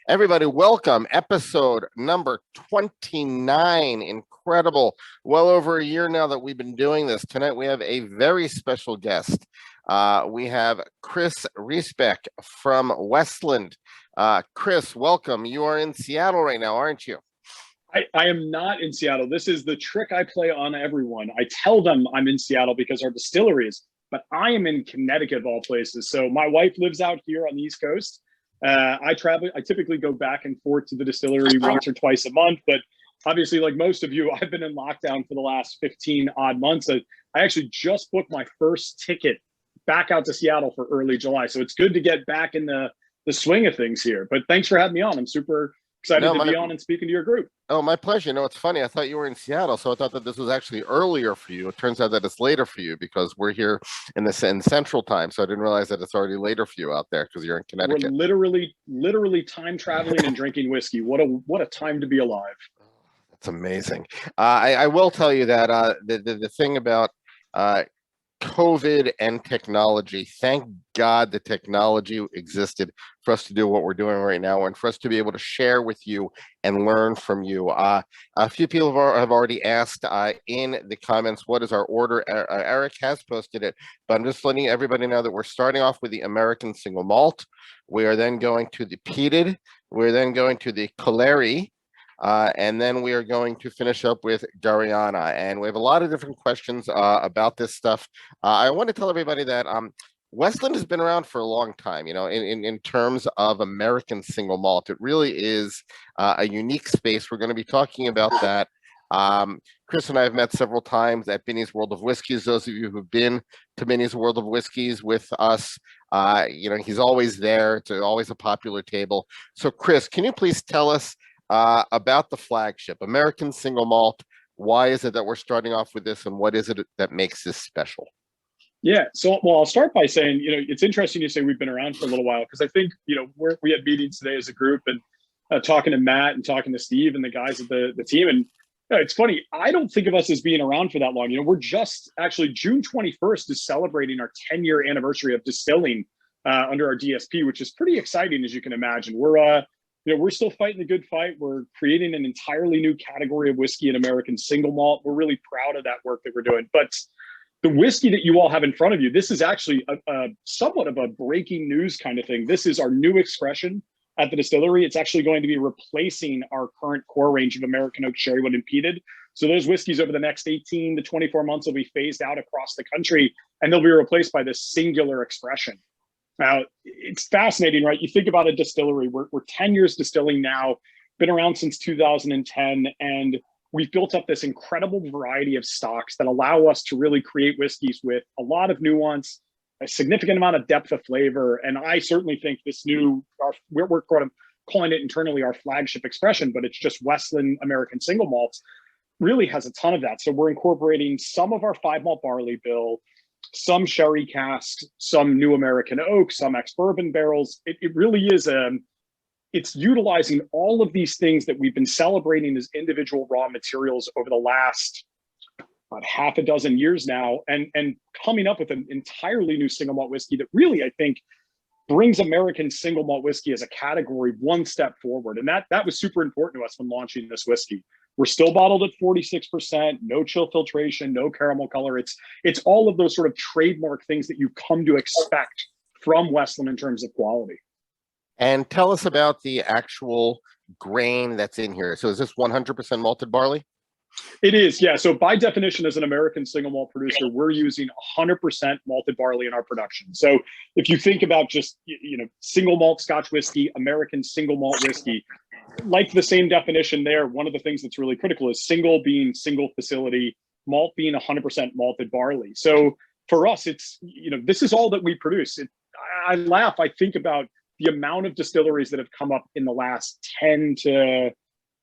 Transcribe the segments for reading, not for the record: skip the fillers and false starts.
Everybody, welcome. Episode number 29. Incredible. Well over a year now that we've been doing this. Tonight we have a very special guest. We have Chris Riesbeck from Westland. Chris, welcome. You are in Seattle right now, aren't you? I am not in Seattle. This is the trick I play on everyone. I tell them I'm in Seattle because our distillery is, but I am in Connecticut of all places. So my wife lives out here on the East Coast. I typically go back and forth to the distillery once or twice a month, but obviously, like most of you, I've been in lockdown for the last 15 odd months. I actually just booked my first ticket back out to Seattle for early July. So it's good to get back in the swing of things here. But thanks for having me on. I'm super excited to be on and speaking to your group. Oh, my pleasure. It's funny. I thought you were in Seattle, so I thought that this was actually earlier for you. It turns out that it's later for you because we're here in Central Time. So I didn't realize that it's already later for you out there because you're in Connecticut. We're literally time traveling and drinking whiskey. What a time to be alive. That's amazing. I will tell you that the thing about COVID and technology, thank God the technology existed for us to do what we're doing right now and for us to be able to share with you and learn from you. A few people have already asked in the comments, what is our order? Eric has posted it, but I'm just letting everybody know that we're starting off with the American single malt. We are then going to the peated. We're then going to the Coleri. And then we are going to finish up with Gariana. And we have a lot of different questions about this stuff. I want to tell everybody that Westland has been around for a long time, in terms of American single malt. It really is a unique space. We're going to be talking about that. Chris and I have met several times at Binny's World of Whiskeys. Those of you who've been to Binny's World of Whiskeys with us, he's always there. It's always a popular table. So Chris, can you please tell us about the flagship American single malt? Why is it that we're starting off with this, and what is it that makes this special? Yeah, so I'll start by saying, it's interesting you say we've been around for a little while, because I think, we had meetings today as a group and talking to Matt and talking to Steve and the guys at the team. And it's funny, I don't think of us as being around for that long. We're just actually June 21st is celebrating our 10-year anniversary of distilling under our DSP, which is pretty exciting, as you can imagine. We're still fighting the good fight. We're creating an entirely new category of whiskey in American single malt. We're really proud of that work that we're doing. But the whiskey that you all have in front of you, this is actually a somewhat of a breaking news kind of thing. This is our new expression at the distillery. It's actually going to be replacing our current core range of American oak, sherrywood, and peated. So those whiskeys over the next 18 to 24 months will be phased out across the country, and they'll be replaced by this singular expression. Now, it's fascinating, right? You think about a distillery. We're 10 years distilling now, been around since 2010, and we've built up this incredible variety of stocks that allow us to really create whiskeys with a lot of nuance, a significant amount of depth of flavor. And I certainly think this we're calling it internally our flagship expression, but it's just Westland American single malts, really has a ton of that. So we're incorporating some of our 5-malt barley bill, some sherry casks, some new American oak, some ex-bourbon barrels. It really is it's utilizing all of these things that we've been celebrating as individual raw materials over the last about half a dozen years now, and coming up with an entirely new single malt whiskey that really, I think, brings American single malt whiskey as a category one step forward. And that was super important to us when launching this whiskey. We're still bottled at 46%, no chill filtration, no caramel color. It's all of those sort of trademark things that you come to expect from Westland in terms of quality. And tell us about the actual grain that's in here. So is this 100% malted barley? It is, yeah. So by definition, as an American single malt producer, we're using 100% malted barley in our production. So if you think about just, single malt Scotch whiskey, American single malt whiskey, like the same definition there, one of the things that's really critical is single being single facility, malt being 100% malted barley. So for us, it's, this is all that we produce. I laugh, I think about the amount of distilleries that have come up in the last 10 to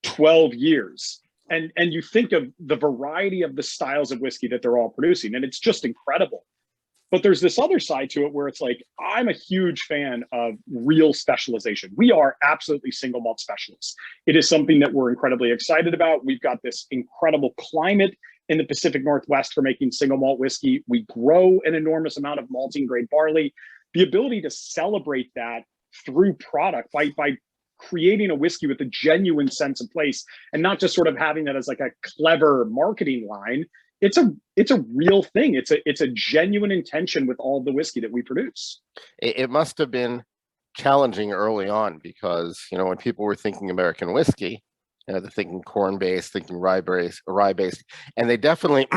12 years. And you think of the variety of the styles of whiskey that they're all producing, and it's just incredible. But there's this other side to it where it's like, I'm a huge fan of real specialization. We are absolutely single malt specialists. It is something that we're incredibly excited about. We've got this incredible climate in the Pacific Northwest for making single malt whiskey. We grow an enormous amount of malting grade barley. The ability to celebrate that through product by creating a whiskey with a genuine sense of place, and not just sort of having that as like a clever marketing line. It's a real thing. It's a genuine intention with all the whiskey that we produce. It must have been challenging early on because, you know, when people were thinking American whiskey, you know, they're thinking corn-based, thinking rye-based, and they definitely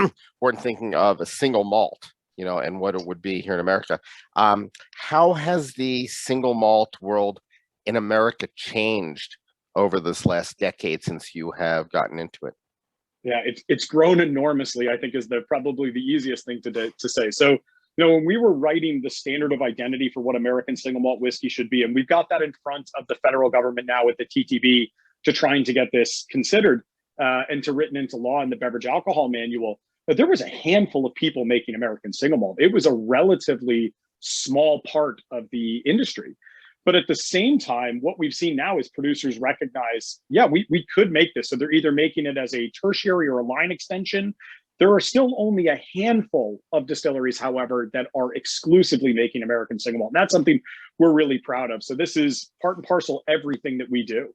weren't thinking of a single malt, you know, and what it would be here in America. How has the single malt world in America changed over this last decade since you have gotten into it? Yeah, it's grown enormously, I think, is probably the easiest thing to say. So, you know, when we were writing the standard of identity for what American single malt whiskey should be, and we've got that in front of the federal government now with the TTB to trying to get this considered and to written into law in the beverage alcohol manual, but there was a handful of people making American single malt. It was a relatively small part of the industry. But at the same time, what we've seen now is producers recognize, yeah, we could make this. So they're either making it as a tertiary or a line extension. There are still only a handful of distilleries, however, that are exclusively making American single malt. And that's something we're really proud of. So this is part and parcel everything that we do.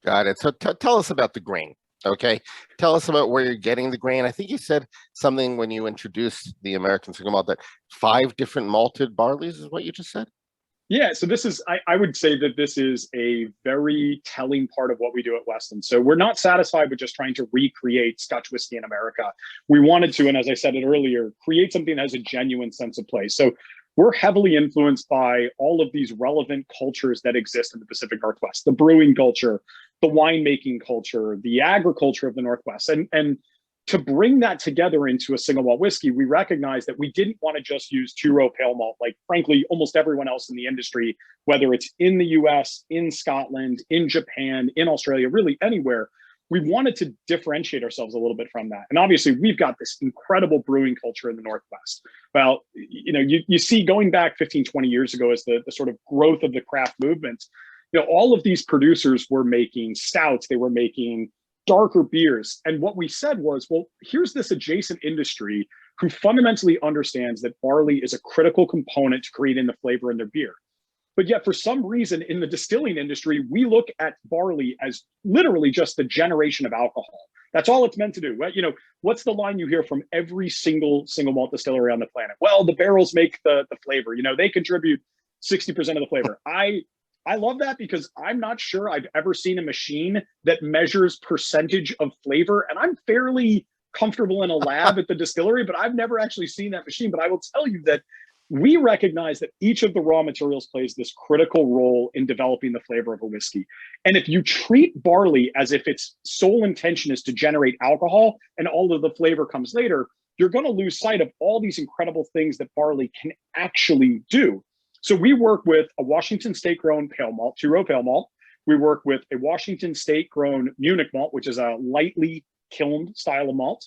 Got it. So tell us about the grain. Okay. Tell us about where you're getting the grain. I think you said something when you introduced the American single malt that 5 different malted barleys is what you just said? Yeah, so this is, I would say that this is a very telling part of what we do at Westland. So we're not satisfied with just trying to recreate Scotch whiskey in America. We wanted to, and as I said it earlier, create something that has a genuine sense of place. So we're heavily influenced by all of these relevant cultures that exist in the Pacific Northwest, the brewing culture, the winemaking culture, the agriculture of the Northwest. And to bring that together into a single malt whiskey, we recognized that we didn't want to just use two-row pale malt, like frankly, almost everyone else in the industry, whether it's in the US, in Scotland, in Japan, in Australia, really anywhere. We wanted to differentiate ourselves a little bit from that. And obviously we've got this incredible brewing culture in the Northwest. Well, you know, you see going back 15, 20 years ago as the sort of growth of the craft movement, you know, all of these producers were making stouts, they were making darker beers. And what we said was, well, here's this adjacent industry who fundamentally understands that barley is a critical component to creating the flavor in their beer. But yet for some reason in the distilling industry, we look at barley as literally just the generation of alcohol. That's all it's meant to do. You know, what's the line you hear from every single malt distillery on the planet? Well, the barrels make the flavor. You know, they contribute 60% of the flavor. I love that because I'm not sure I've ever seen a machine that measures percentage of flavor. And I'm fairly comfortable in a lab at the distillery, but I've never actually seen that machine. But I will tell you that we recognize that each of the raw materials plays this critical role in developing the flavor of a whiskey. And if you treat barley as if its sole intention is to generate alcohol and all of the flavor comes later, you're going to lose sight of all these incredible things that barley can actually do. So we work with a Washington State grown pale malt, two-row pale malt. We work with a Washington State grown Munich malt, which is a lightly kilned style of malt.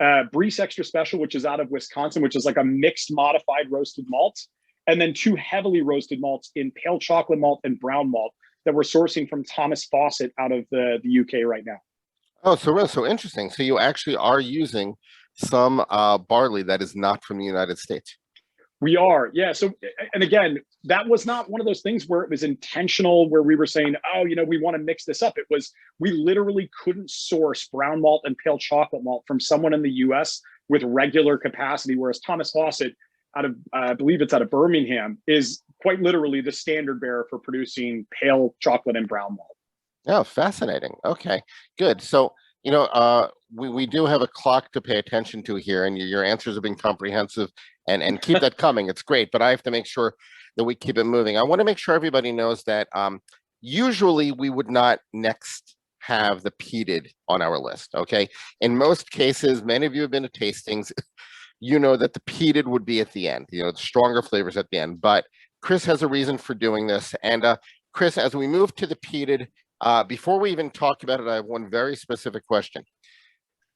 Briess Extra Special, which is out of Wisconsin, which is like a mixed modified roasted malt. And then 2 heavily roasted malts in pale chocolate malt and brown malt that we're sourcing from Thomas Fawcett out of the UK right now. Oh, so interesting. So you actually are using some barley that is not from the United States. We are, yeah. So, and again, that was not one of those things where it was intentional, where we were saying, oh, you know, we want to mix this up. It was, we literally couldn't source brown malt and pale chocolate malt from someone in the US with regular capacity, whereas Thomas Fawcett out of, I believe it's out of Birmingham, is quite literally the standard bearer for producing pale chocolate and brown malt. Oh, fascinating. Okay, good. So, you know, we do have a clock to pay attention to here, and your answers have been comprehensive, and keep that coming. It's great, but I have to make sure that we keep it moving. I want to make sure everybody knows that usually we would not next have the peated on our list, okay? In most cases, many of you have been to tastings, you know that the peated would be at the end, you know, the stronger flavors at the end, but Chris has a reason for doing this. And Chris, as we move to the peated, before we even talk about it, I have one very specific question.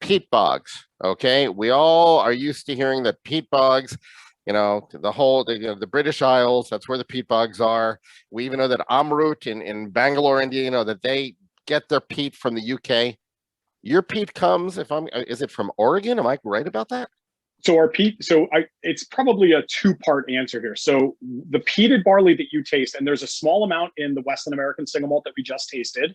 Peat bogs, okay? We all are used to hearing that peat bogs, you know, the British Isles, that's where the peat bogs are. We even know that Amrut in Bangalore, India, you know, that they get their peat from the UK. Your peat comes, is it from Oregon? Am I right about that? So our peat, it's probably a two-part answer here. So the peated barley that you taste, and there's a small amount in the Westland American single malt that we just tasted,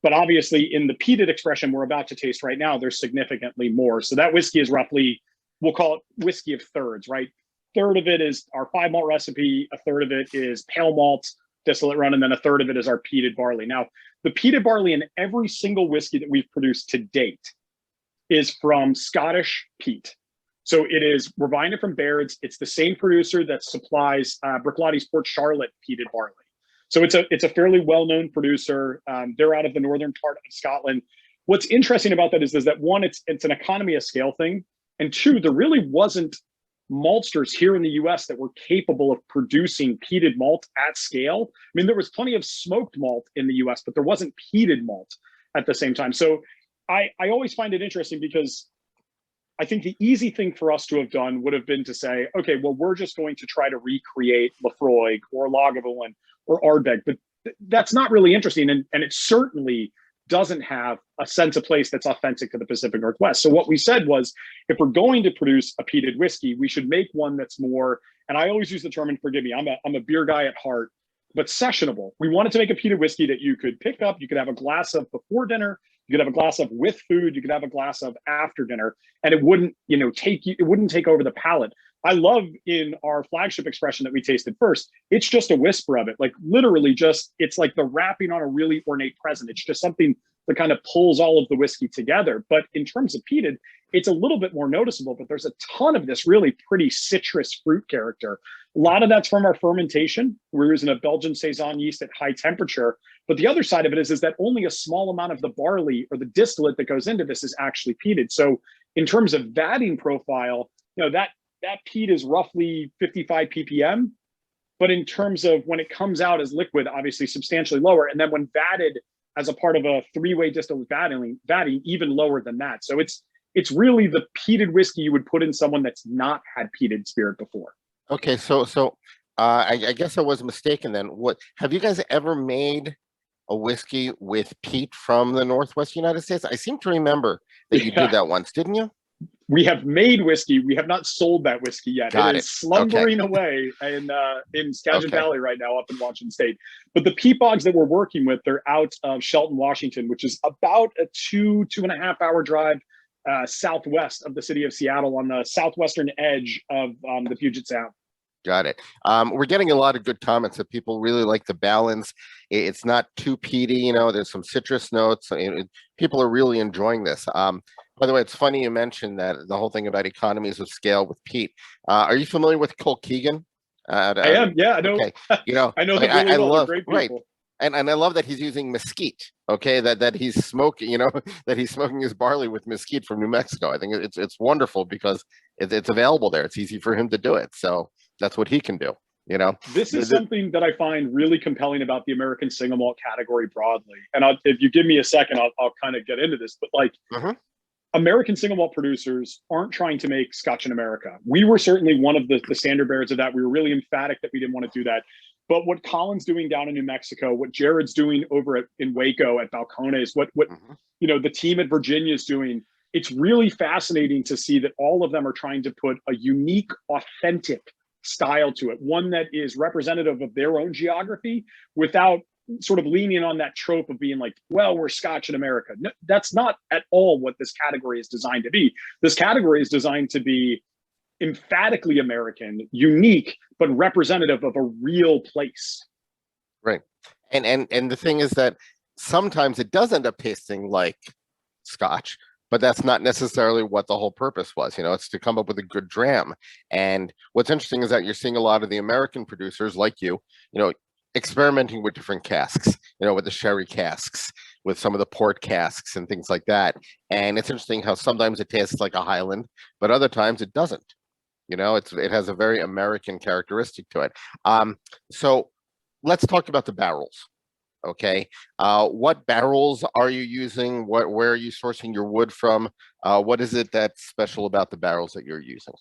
but obviously in the peated expression we're about to taste right now, there's significantly more. So that whiskey is roughly, we'll call it whiskey of thirds, right? Third of it is our 5 malt recipe, a third of it is pale malt, distillate run, and then a third of it is our peated barley. Now, the peated barley in every single whiskey that we've produced to date is from Scottish peat. So we're buying it from Baird's. It's the same producer that supplies Bricklotti's Port Charlotte peated barley. So it's a fairly well-known producer. They're out of the northern part of Scotland. What's interesting about that is that one, it's an economy of scale thing. And two, there really wasn't maltsters here in the US that were capable of producing peated malt at scale. I mean, there was plenty of smoked malt in the US, but there wasn't peated malt at the same time. So I always find it interesting because I think the easy thing for us to have done would have been to say, okay, well, we're just going to try to recreate Lafroig or Lagavulin or Ardbeg, but that's not really interesting. And it certainly doesn't have a sense of place that's authentic to the Pacific Northwest. So what we said was, if we're going to produce a peated whiskey, we should make one that's more, and I always use the term, and forgive me, I'm a beer guy at heart, but sessionable. We wanted to make a peated whiskey that you could pick up, you could have a glass of before dinner, you could have a glass of with food, you could have a glass of after dinner, and it wouldn't, it wouldn't take over the palate. I love in our flagship expression that we tasted first, it's just a whisper of it, like literally just, it's like the wrapping on a really ornate present. It's just something that kind of pulls all of the whiskey together. But in terms of peated, it's a little bit more noticeable, but there's a ton of this really pretty citrus fruit character. A lot of that's from our fermentation. We're using a Belgian Saison yeast at high temperature. But the other side of it is that only a small amount of the barley or the distillate that goes into this is actually peated. So in terms of vatting profile, that peat is roughly 55 ppm. But in terms of when it comes out as liquid, obviously substantially lower. And then when vatted as a part of a 3-way distillate vatting, even lower than that. So it's really the peated whiskey you would put in someone that's not had peated spirit before. Okay, so I guess I was mistaken then. What have you guys ever made a whiskey with peat from the Northwest United States? I seem to remember that you did that once, didn't you? We have made whiskey. We have not sold that whiskey yet. Got it is slumbering away in Skagit Valley right now, up in Washington State. But the peat bogs that we're working with, they're out of Shelton, Washington, which is about a 2.5 hour drive southwest of the city of Seattle, on the southwestern edge of the Puget Sound. Got it. We're getting a lot of good comments that people really like the balance. It's not too peaty, there's some citrus notes. People are really enjoying this. By the way, it's funny you mentioned that the whole thing about economies of scale with peat. Are you familiar with Kilkeegan? I am. Yeah, I know. Okay. I know them really well. love, They're great people. Right. And I love that he's using mesquite. Okay, that he's smoking, that he's smoking his barley with mesquite from New Mexico. I think it's wonderful because it's available there. It's easy for him to do it. So that's what he can do. This is something that I find really compelling about the American single malt category broadly. And if you give me a second, I'll kind of get into this. But American single malt producers aren't trying to make Scotch in America. We were certainly one of the standard bearers of that. We were really emphatic that we didn't want to do that. But what Colin's doing down in New Mexico, what Jared's doing over in Waco at Balcones, what the team at Virginia is doing, it's really fascinating to see that all of them are trying to put a unique, authentic style to it, one that is representative of their own geography without sort of leaning on that trope of being like, well, we're Scotch in America. No, that's not at all what this category is designed to be. This category is designed to be emphatically American, unique, but representative of a real place. Right. And the thing is that sometimes it does end up tasting like Scotch, but that's not necessarily what the whole purpose was. It's to come up with a good dram. And what's interesting is that you're seeing a lot of the American producers like you, experimenting with different casks, with the sherry casks, with some of the port casks and things like that. And it's interesting how sometimes it tastes like a Highland, but other times it doesn't. It has a very American characteristic to it. So let's talk about the barrels. Okay. What barrels are you using? Where are you sourcing your wood from? What is it that's special about the barrels that you're using?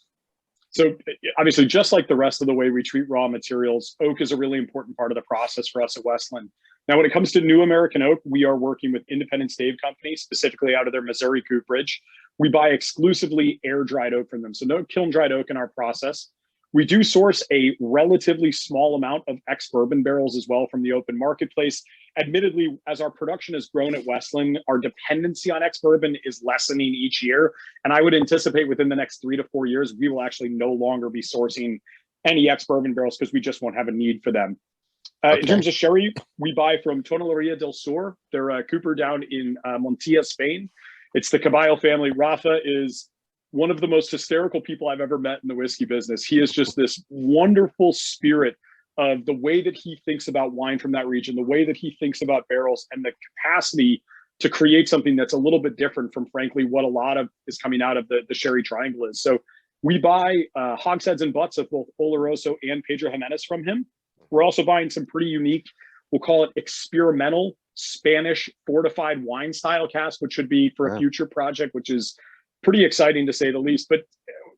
So obviously, just like the rest of the way we treat raw materials, oak is a really important part of the process for us at Westland. Now, when it comes to new American oak, we are working with Independent Stave Company, specifically out of their Missouri cooperage. We buy exclusively air dried oak from them. So no kiln dried oak in our process. We do source a relatively small amount of ex-bourbon barrels as well from the open marketplace. Admittedly, as our production has grown at Westland, our dependency on ex-bourbon is lessening each year. And I would anticipate within the next 3 to 4 years, we will actually no longer be sourcing any ex-bourbon barrels because we just won't have a need for them. Okay. In terms of sherry, we buy from Toneleria del Sur. They're a cooper down in Montilla, Spain. It's the Caballo family. Rafa is one of the most hysterical people I've ever met in the whiskey business. He is just this wonderful spirit of the way that he thinks about wine from that region, the way that he thinks about barrels, and the capacity to create something that's a little bit different from, frankly, what a lot of is coming out of the sherry triangle is. So we buy hogsheads and butts of both Oloroso and Pedro Jimenez from him. We're also buying some pretty unique, we'll call it experimental Spanish fortified wine style cask, which should be for a future project, which is pretty exciting to say the least. But,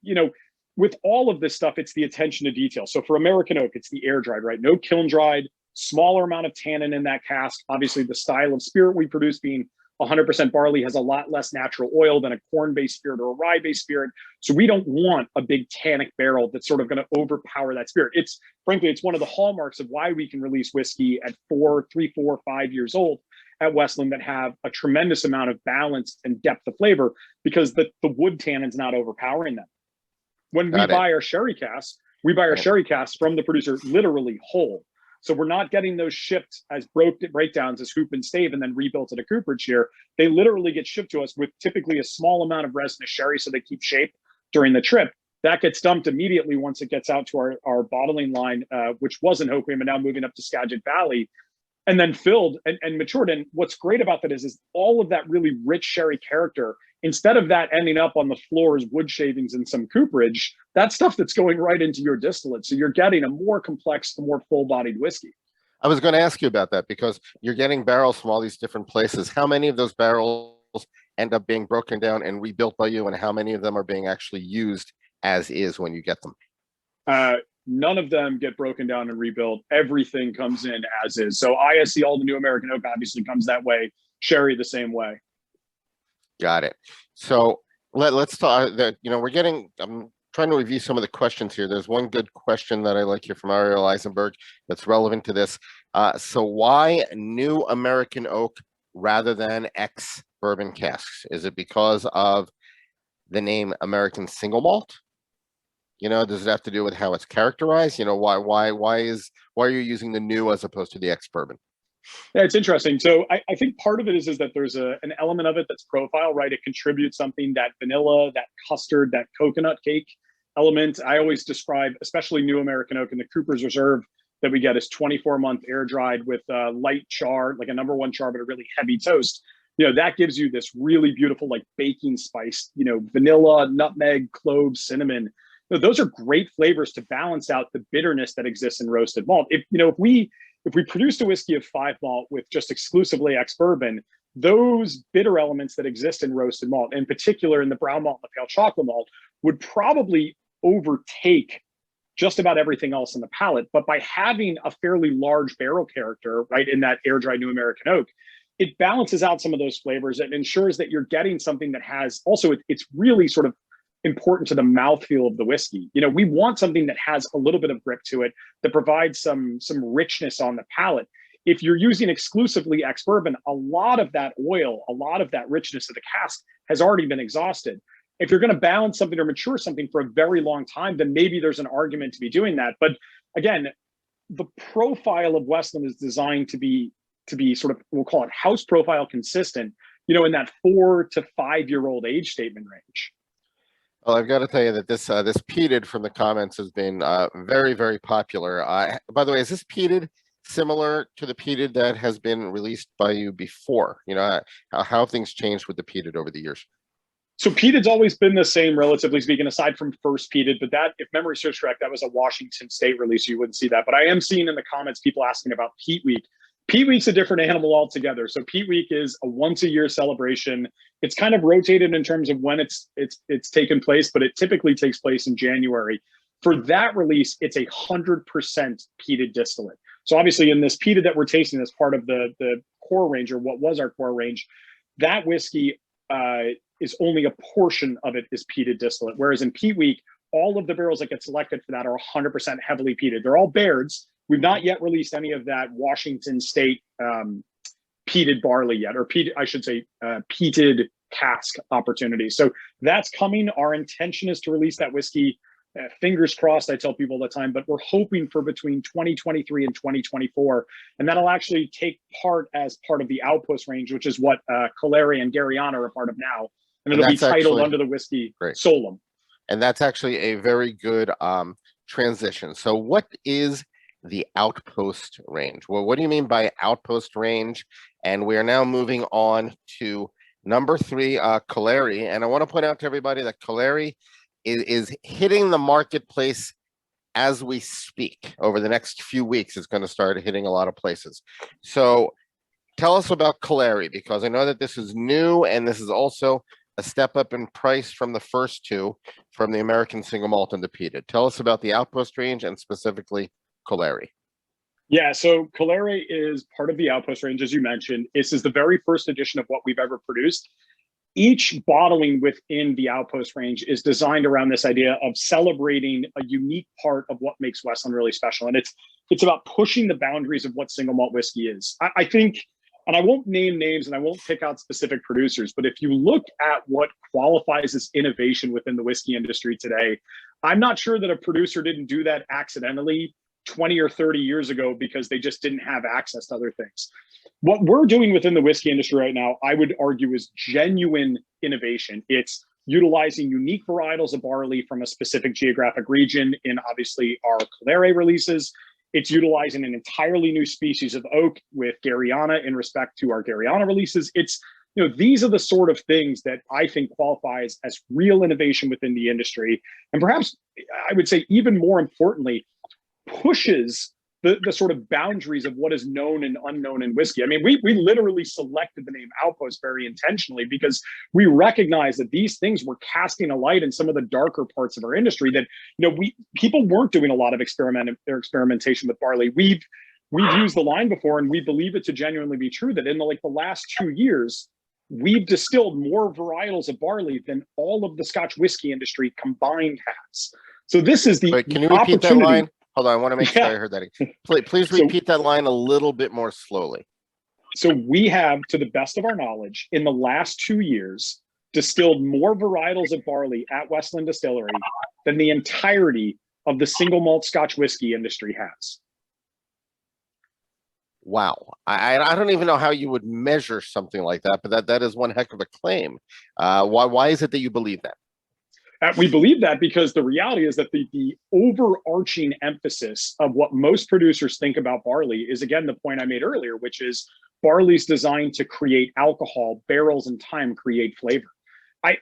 you know, with all of this stuff, it's the attention to detail. So for American oak, it's the air dried, right? No kiln dried, smaller amount of tannin in that cask. Obviously, the style of spirit we produce being 100% barley has a lot less natural oil than a corn-based spirit or a rye-based spirit. So we don't want a big tannic barrel that's sort of going to overpower that spirit. It's frankly, it's one of the hallmarks of why we can release whiskey at 3, 4, 5 years old at Westland that have a tremendous amount of balance and depth of flavor because the wood tannin's not overpowering them. When we buy our sherry casks, we buy our sherry casks from the producer literally whole. So we're not getting those shipped as breakdowns as hoop and stave and then rebuilt at a cooperage here. They literally get shipped to us with typically a small amount of resinous sherry so they keep shape during the trip. That gets dumped immediately once it gets out to our bottling line, which was in Hoquiam and now moving up to Skagit Valley, and then filled and matured. And what's great about that is all of that really rich sherry character, instead of that ending up on the floor as wood shavings in some cooperage, that's stuff that's going right into your distillate. So you're getting a more complex, more full-bodied whiskey. I was going to ask you about that because you're getting barrels from all these different places. How many of those barrels end up being broken down and rebuilt by you, and how many of them are being actually used as is when you get them? None of them get broken down and rebuilt. Everything comes in as is. So ISC, all the new American oak, obviously comes that way. Sherry the same way. Got it. So let's talk that, you know, I'm trying to review some of the questions here. There's one good question that I like here from Ariel Eisenberg that's relevant to this. So why new American oak rather than ex-bourbon casks? Is it because of the name American single malt? You know, does it have to do with how it's characterized? You know, why are you using the new as opposed to the ex-bourbon? Yeah, it's interesting. So I think part of it is that there's an element of it that's profile, right? It contributes something, that vanilla, that custard, that coconut cake element. I always describe, especially new American oak and the Cooper's Reserve that we get is 24-month air dried with light char, like a #1 char, but a really heavy toast. You know, that gives you this really beautiful, like baking spice, you know, vanilla, nutmeg, cloves, cinnamon. You know, those are great flavors to balance out the bitterness that exists in roasted malt. If we produced a whiskey of 5 malt with just exclusively ex-bourbon, those bitter elements that exist in roasted malt, in particular in the brown malt and the pale chocolate malt, would probably overtake just about everything else in the palate. But by having a fairly large barrel character, right, in that air-dried new American oak, it balances out some of those flavors and ensures that you're getting something that has also, it's really sort of important to the mouthfeel of the whiskey. You know, we want something that has a little bit of grip to it, that provides some richness on the palate. If you're using exclusively ex-bourbon, a lot of that oil, a lot of that richness of the cask has already been exhausted. If you're going to balance something or mature something for a very long time, then maybe there's an argument to be doing that. But again, the profile of Westland is designed to be sort of, we'll call it house profile consistent, you know, in that 4 to 5 year old age statement range. Well, I've got to tell you that this peated from the comments has been very, very popular. By the way, is this peated similar to the peated that has been released by you before? You know, how have things changed with the peated over the years? So peated's always been the same, relatively speaking, aside from first peated. But that, if memory serves correct, that was a Washington State release. You wouldn't see that. But I am seeing in the comments people asking about Peat Week. Peat Week's a different animal altogether. So Peat Week is a once-a-year celebration. It's kind of rotated in terms of when it's taken place, but it typically takes place in January. For that release, it's 100% peated distillate. So obviously in this peated that we're tasting as part of the core range, or what was our core range, that whiskey is only a portion of it is peated distillate. Whereas in Peat Week, all of the barrels that get selected for that are 100% heavily peated. They're all Bairds. We've not yet released any of that Washington State peated barley yet, or peated, I should say, peated cask opportunity. So that's coming. Our intention is to release that whiskey. Fingers crossed, I tell people all the time, but we're hoping for between 2023 and 2024. And that'll actually take part as part of the Outpost range, which is what Calere and Garyana are a part of now. And it'll be titled under the whiskey Solum. And that's actually a very good transition. So what is the Outpost range? Well, what do you mean by Outpost range? And we are now moving on to number 3, Calere. And I want to point out to everybody that Calere is hitting the marketplace as we speak. Over the next few weeks, it's going to start hitting a lot of places. So tell us about Calere, because I know that this is new, and this is also a step up in price from the first two, from the American single malt and the peated. Tell us about the Outpost range, and specifically Calere. Yeah, so Calere is part of the Outpost range, as you mentioned. This is the very first edition of what we've ever produced. Each bottling within the Outpost range is designed around this idea of celebrating a unique part of what makes Westland really special. And it's about pushing the boundaries of what single malt whiskey is. I think, and I won't name names and I won't pick out specific producers, but if you look at what qualifies as innovation within the whiskey industry today, I'm not sure that a producer didn't do that accidentally 20 or 30 years ago because they just didn't have access to other things. What we're doing within the whiskey industry right now, I would argue, is genuine innovation. It's utilizing unique varietals of barley from a specific geographic region in obviously our Calere releases. It's utilizing an entirely new species of oak with Garyana in respect to our Garyana releases. It's, you know, these are the sort of things that I think qualifies as real innovation within the industry. And perhaps I would say even more importantly, pushes the sort of boundaries of what is known and unknown in whiskey. I mean, we literally selected the name Outpost very intentionally because we recognize that these things were casting a light in some of the darker parts of our industry that, you know, people weren't doing a lot of experimentation with barley. We've used the line before, and we believe it to genuinely be true, that in the last 2 years, we've distilled more varietals of barley than all of the Scotch whiskey industry combined has. So this is the Wait, can you repeat that line? Hold on, I want to make sure I heard that. Please repeat that line a little bit more slowly. So we have, to the best of our knowledge, in the last 2 years, distilled more varietals of barley at Westland Distillery than the entirety of the single malt Scotch whiskey industry has. Wow. I don't even know how you would measure something like that, but that is one heck of a claim. Why is it that you believe that? We believe that because the reality is that the overarching emphasis of what most producers think about barley is, again, the point I made earlier, which is barley's designed to create alcohol, barrels and time create flavor. I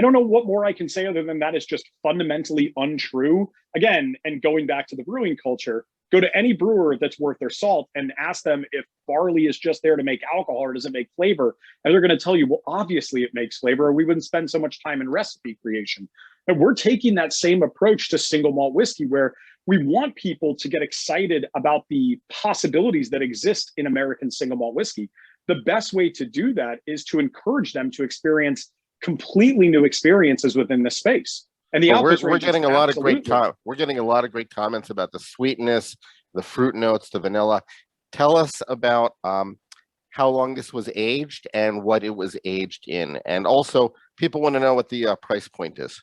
don't know what more I can say other than that is just fundamentally untrue. Again, and going back to the brewing culture, go to any brewer that's worth their salt and ask them if barley is just there to make alcohol or does it make flavor? And they're going to tell you, well, obviously it makes flavor, or we wouldn't spend so much time in recipe creation. And we're taking that same approach to single malt whiskey, where we want people to get excited about the possibilities that exist in American single malt whiskey. The best way to do that is to encourage them to experience completely new experiences within this space. And the we're getting a lot of great we're getting a lot of great comments about the sweetness, the fruit notes, the vanilla. Tell us about how long this was aged and what it was aged in, and also people want to know what the price point is.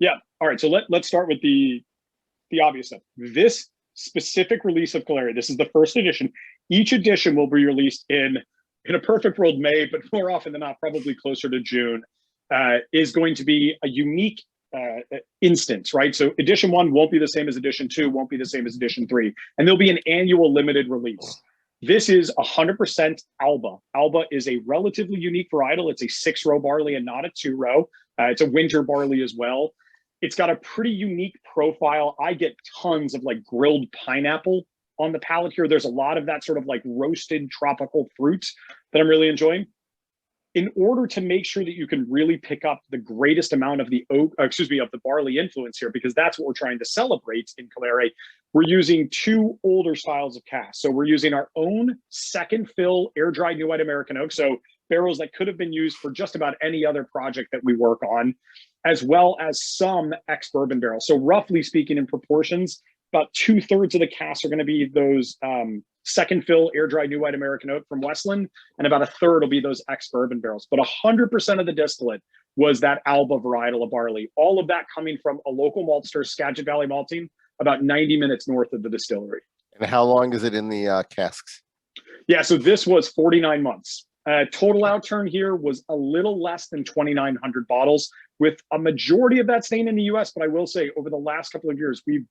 Yeah. All right. So let's start with the obvious stuff. This specific release of Calere, this is the first edition. Each edition will be released in a perfect world May, but more often than not, probably closer to June. Is going to be a unique instance, right? So edition 1 won't be the same as edition 2, won't be the same as edition 3, and there'll be an annual limited release. This is 100% Alba. Alba is a relatively unique varietal. It's a 6-row barley and not a 2-row. It's a winter barley as well. It's got a pretty unique profile. I get tons of grilled pineapple on the palate here. There's a lot of that sort of roasted tropical fruit that I'm really enjoying. in order to make sure that you can really pick up the greatest amount of the oak, of the barley influence here, because that's what we're trying to celebrate in Calere, we're using two older styles of cask. So we're using our own second fill air dried new white American oak. So barrels that could have been used for just about any other project that we work on, as well as some ex-bourbon barrels. So roughly speaking, in proportions, about 2/3 of the casks are going to be those second fill air dry new white American oak from Westland, and about 1/3 will be those ex-bourbon barrels. But 100% of the distillate was that Alba varietal of barley. All of that coming from a local maltster, Skagit Valley Malting, about 90 minutes north of the distillery. And how long is it in the casks? Yeah, so this was 49 months. Total outturn here was a little less than 2,900 bottles, with a majority of that staying in the US. But I will say, over the last couple of years, we've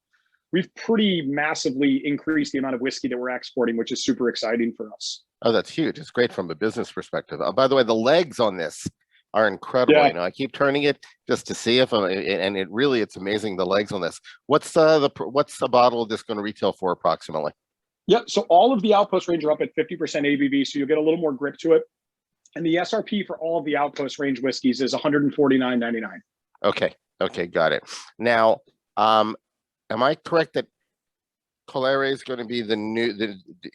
pretty massively increased the amount of whiskey that we're exporting, which is super exciting for us. Oh, that's huge. It's great from a business perspective. By the way, the legs on this are incredible. Yeah. I keep turning it just to see if, and it's amazing, the legs on this. What's the bottle of this going to retail for approximately? Yep. So all of the Outpost range are up at 50% ABV, so you'll get a little more grip to it. And the SRP for all of the Outpost range whiskeys is $149.99. Okay, got it. Now, am I correct that Calere is going to be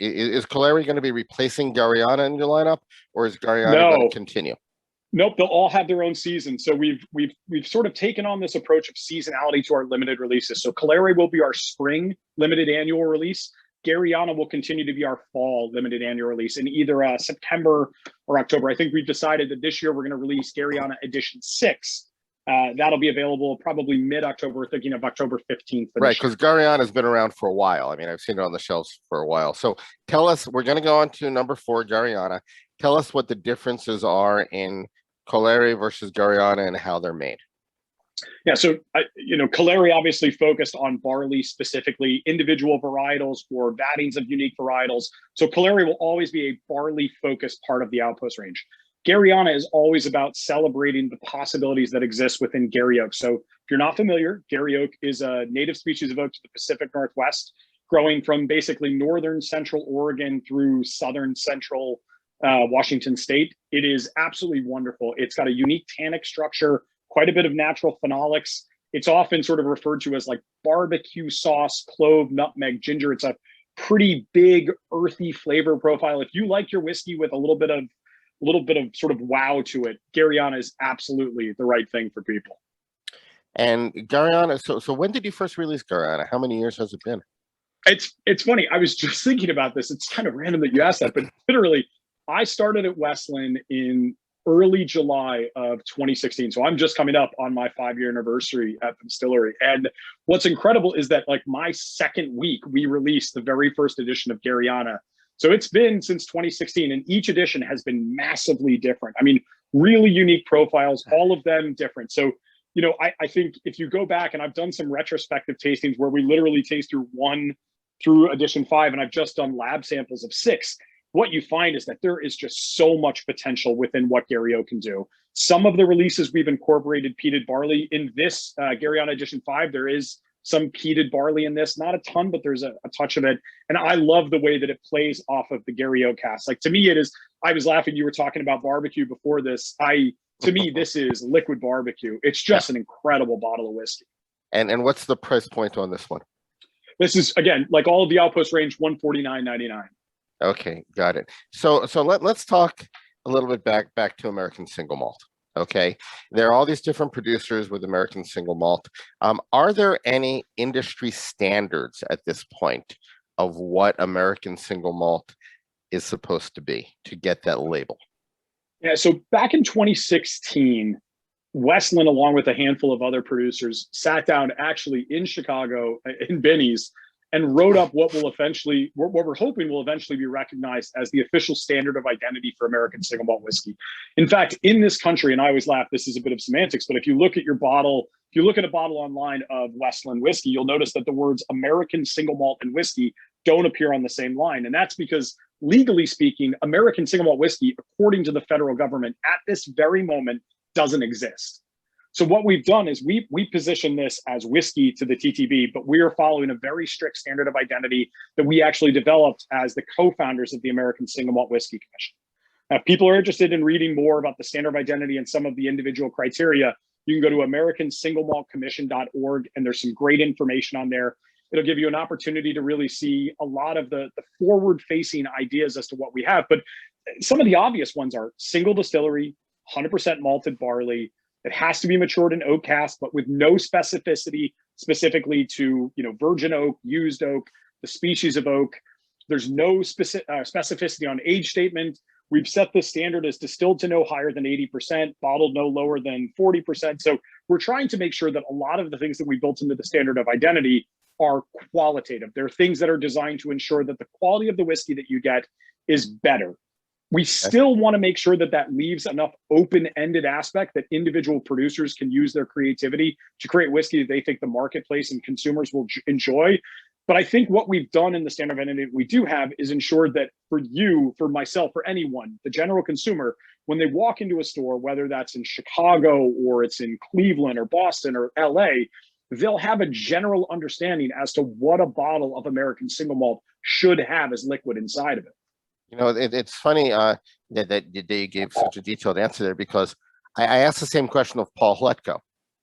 is Calere going to be replacing Gariana in your lineup, or is Gariana going to continue? Nope, they'll all have their own season. So we've sort of taken on this approach of seasonality to our limited releases. So Calere will be our spring limited annual release. Gariana will continue to be our fall limited annual release in either September or October. I think we've decided that this year we're going to release Gariana Edition 6. That'll be available probably mid-October. We're thinking of October 15th. Right, because Gariana has been around for a while. I mean, I've seen it on the shelves for a while. So tell us, we're going to go on to number 4, Gariana. Tell us what the differences are in Calere versus Gariana and how they're made. Yeah, so Calere obviously focused on barley specifically, individual varietals or vattings of unique varietals. So Calere will always be a barley-focused part of the Outpost range. Gariana is always about celebrating the possibilities that exist within Gary Oak. So if you're not familiar, Gary Oak is a native species of oak to the Pacific Northwest, growing from basically northern central Oregon through southern central Washington state. It is absolutely wonderful. It's got a unique tannic structure, quite a bit of natural phenolics. It's often sort of referred to as like barbecue sauce, clove, nutmeg, ginger. It's a pretty big earthy flavor profile. If you like your whiskey with a little bit of sort of wow to it, Gariana is absolutely the right thing for people. And Gariana, so when did you first release Gariana? How many years has it been? It's funny. I was just thinking about this. It's kind of random that you asked that, but literally, I started at Westland in early July of 2016. So I'm just coming up on my 5-year anniversary at the distillery. And what's incredible is that like my second week, we released the very first edition of Gariana. So it's been since 2016, and each edition has been massively different. I mean, really unique profiles, all of them different. So, I think if you go back, and I've done some retrospective tastings where we literally taste through 1 through edition 5, and I've just done lab samples of 6. What you find is that there is just so much potential within what Gary Oak can do. Some of the releases we've incorporated peated barley. In this Gariana Edition 5, there is some peated barley in this, not a ton, but there's a touch of it. And I love the way that it plays off of the Gary Oak cask. Like, to me, it is, I was laughing, you were talking about barbecue before this. To me, this is liquid barbecue. It's just an incredible bottle of whiskey. And what's the price point on this one? This is, again, like all of the Outpost range, $149.99. Okay, got it. So let's talk a little bit back to American single malt. Okay, there are all these different producers with American single malt. Are there any industry standards at this point of what American single malt is supposed to be to get that label? Yeah, so back in 2016, Westland, along with a handful of other producers, sat down actually in Chicago, in Benny's, and wrote up what we're hoping will eventually be recognized as the official standard of identity for American single malt whiskey. In fact, in this country, and I always laugh, this is a bit of semantics, but if you look at your bottle, if you look at a bottle online of Westland whiskey, you'll notice that the words American single malt and whiskey don't appear on the same line. And that's because, legally speaking, American single malt whiskey, according to the federal government, at this very moment, doesn't exist. So what we've done is we position this as whiskey to the TTB, but we are following a very strict standard of identity that we actually developed as the co-founders of the American Single Malt Whiskey Commission. If people are interested in reading more about the standard of identity and some of the individual criteria, you can go to americansinglemaltcommission.org, and there's some great information on there. It'll give you an opportunity to really see a lot of the forward-facing ideas as to what we have. But some of the obvious ones are single distillery, 100% malted barley. It has to be matured in oak cask, but with no specificity specifically to, virgin oak, used oak, the species of oak. There's no specificity on age statement. We've set the standard as distilled to no higher than 80%, bottled no lower than 40%. So we're trying to make sure that a lot of the things that we built into the standard of identity are qualitative. They're things that are designed to ensure that the quality of the whiskey that you get is better. We still want to make sure that that leaves enough open-ended aspect that individual producers can use their creativity to create whiskey that they think the marketplace and consumers will enjoy. But I think what we've done in the standard of identity we do have is ensured that for you, for myself, for anyone, the general consumer, when they walk into a store, whether that's in Chicago or it's in Cleveland or Boston or LA, they'll have a general understanding as to what a bottle of American single malt should have as liquid inside of it. It's funny that you gave such a detailed answer there, because I asked the same question of Paul Hletko,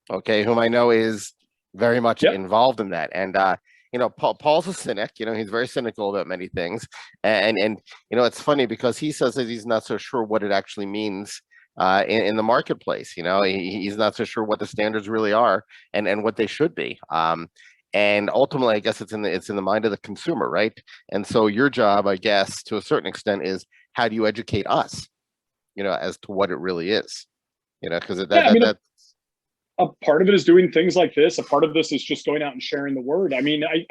okay, whom I know is very much involved in that. And Paul's a cynic. He's very cynical about many things, and it's funny because he says that he's not so sure what it actually means in the marketplace. He's not so sure what the standards really are and what they should be. And ultimately, I guess it's in the mind of the consumer, right? And so your job, I guess, to a certain extent, is how do you educate us, as to what it really is, because a part of it is doing things like this. A part of this is just going out and sharing the word. I mean, I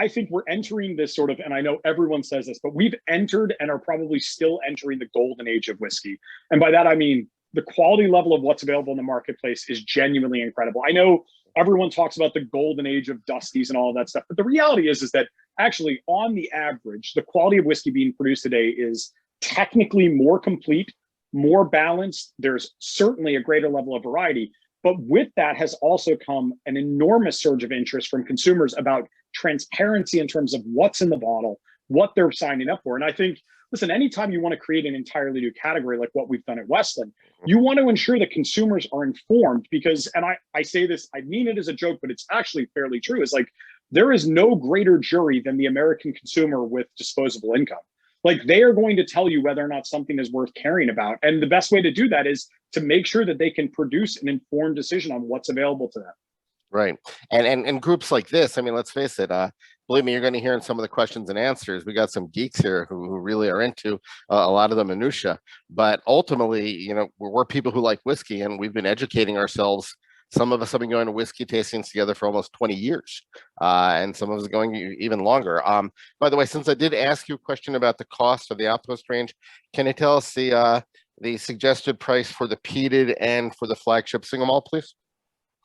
think we're entering this sort of, and I know everyone says this, but we've entered and are probably still entering the golden age of whiskey. And by that, I mean, the quality level of what's available in the marketplace is genuinely incredible. I know everyone talks about the golden age of Dusties and all of that stuff, but the reality is that actually, on the average, the quality of whiskey being produced today is technically more complete, more balanced. There's certainly a greater level of variety, but with that has also come an enormous surge of interest from consumers about transparency in terms of what's in the bottle, what they're signing up for. And I think, listen, anytime you want to create an entirely new category like what we've done at Westland, you want to ensure that consumers are informed, because, and I say this, I mean it as a joke, but it's actually fairly true. It's like, there is no greater jury than the American consumer with disposable income. Like, they are going to tell you whether or not something is worth caring about. And the best way to do that is to make sure that they can produce an informed decision on what's available to them. Right. And groups like this, I mean, let's face it, believe me, you're going to hear in some of the questions and answers, we got some geeks here who really are into a lot of the minutia. But ultimately, we're people who like whiskey, and we've been educating ourselves. Some of us have been going to whiskey tastings together for almost 20 years, and some of us are going even longer. By the way, since I did ask you a question about the cost of the Outpost range, can you tell us the suggested price for the peated and for the flagship single malt, please?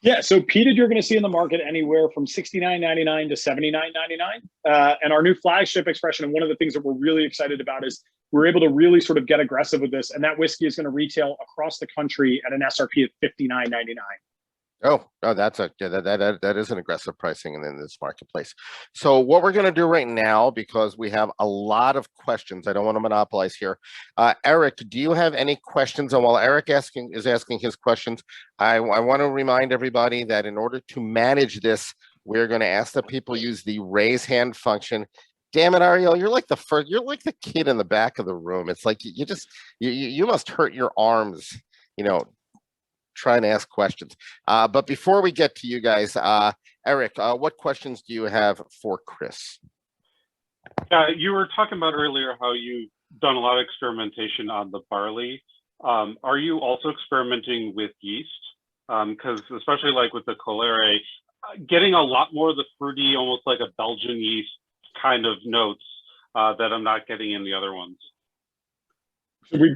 Yeah, so peated you're going to see in the market anywhere from $69.99 to $79.99. And our new flagship expression, and one of the things that we're really excited about, is we're able to really sort of get aggressive with this. And that whiskey is going to retail across the country at an SRP of $59.99. Oh, that is an aggressive pricing in this marketplace. So what we're going to do right now, because we have a lot of questions, I don't want to monopolize here. Eric, do you have any questions? And while Eric is asking his questions, I want to remind everybody that in order to manage this, we're going to ask that people use the raise hand function. Damn it, Ariel, you're like the kid in the back of the room. It's like you must hurt your arms, trying to ask questions. But before we get to you guys, Eric, what questions do you have for Chris? You were talking about earlier how you've done a lot of experimentation on the barley. Are you also experimenting with yeast? Because especially like with the Colere, getting a lot more of the fruity, almost like a Belgian yeast kind of notes that I'm not getting in the other ones.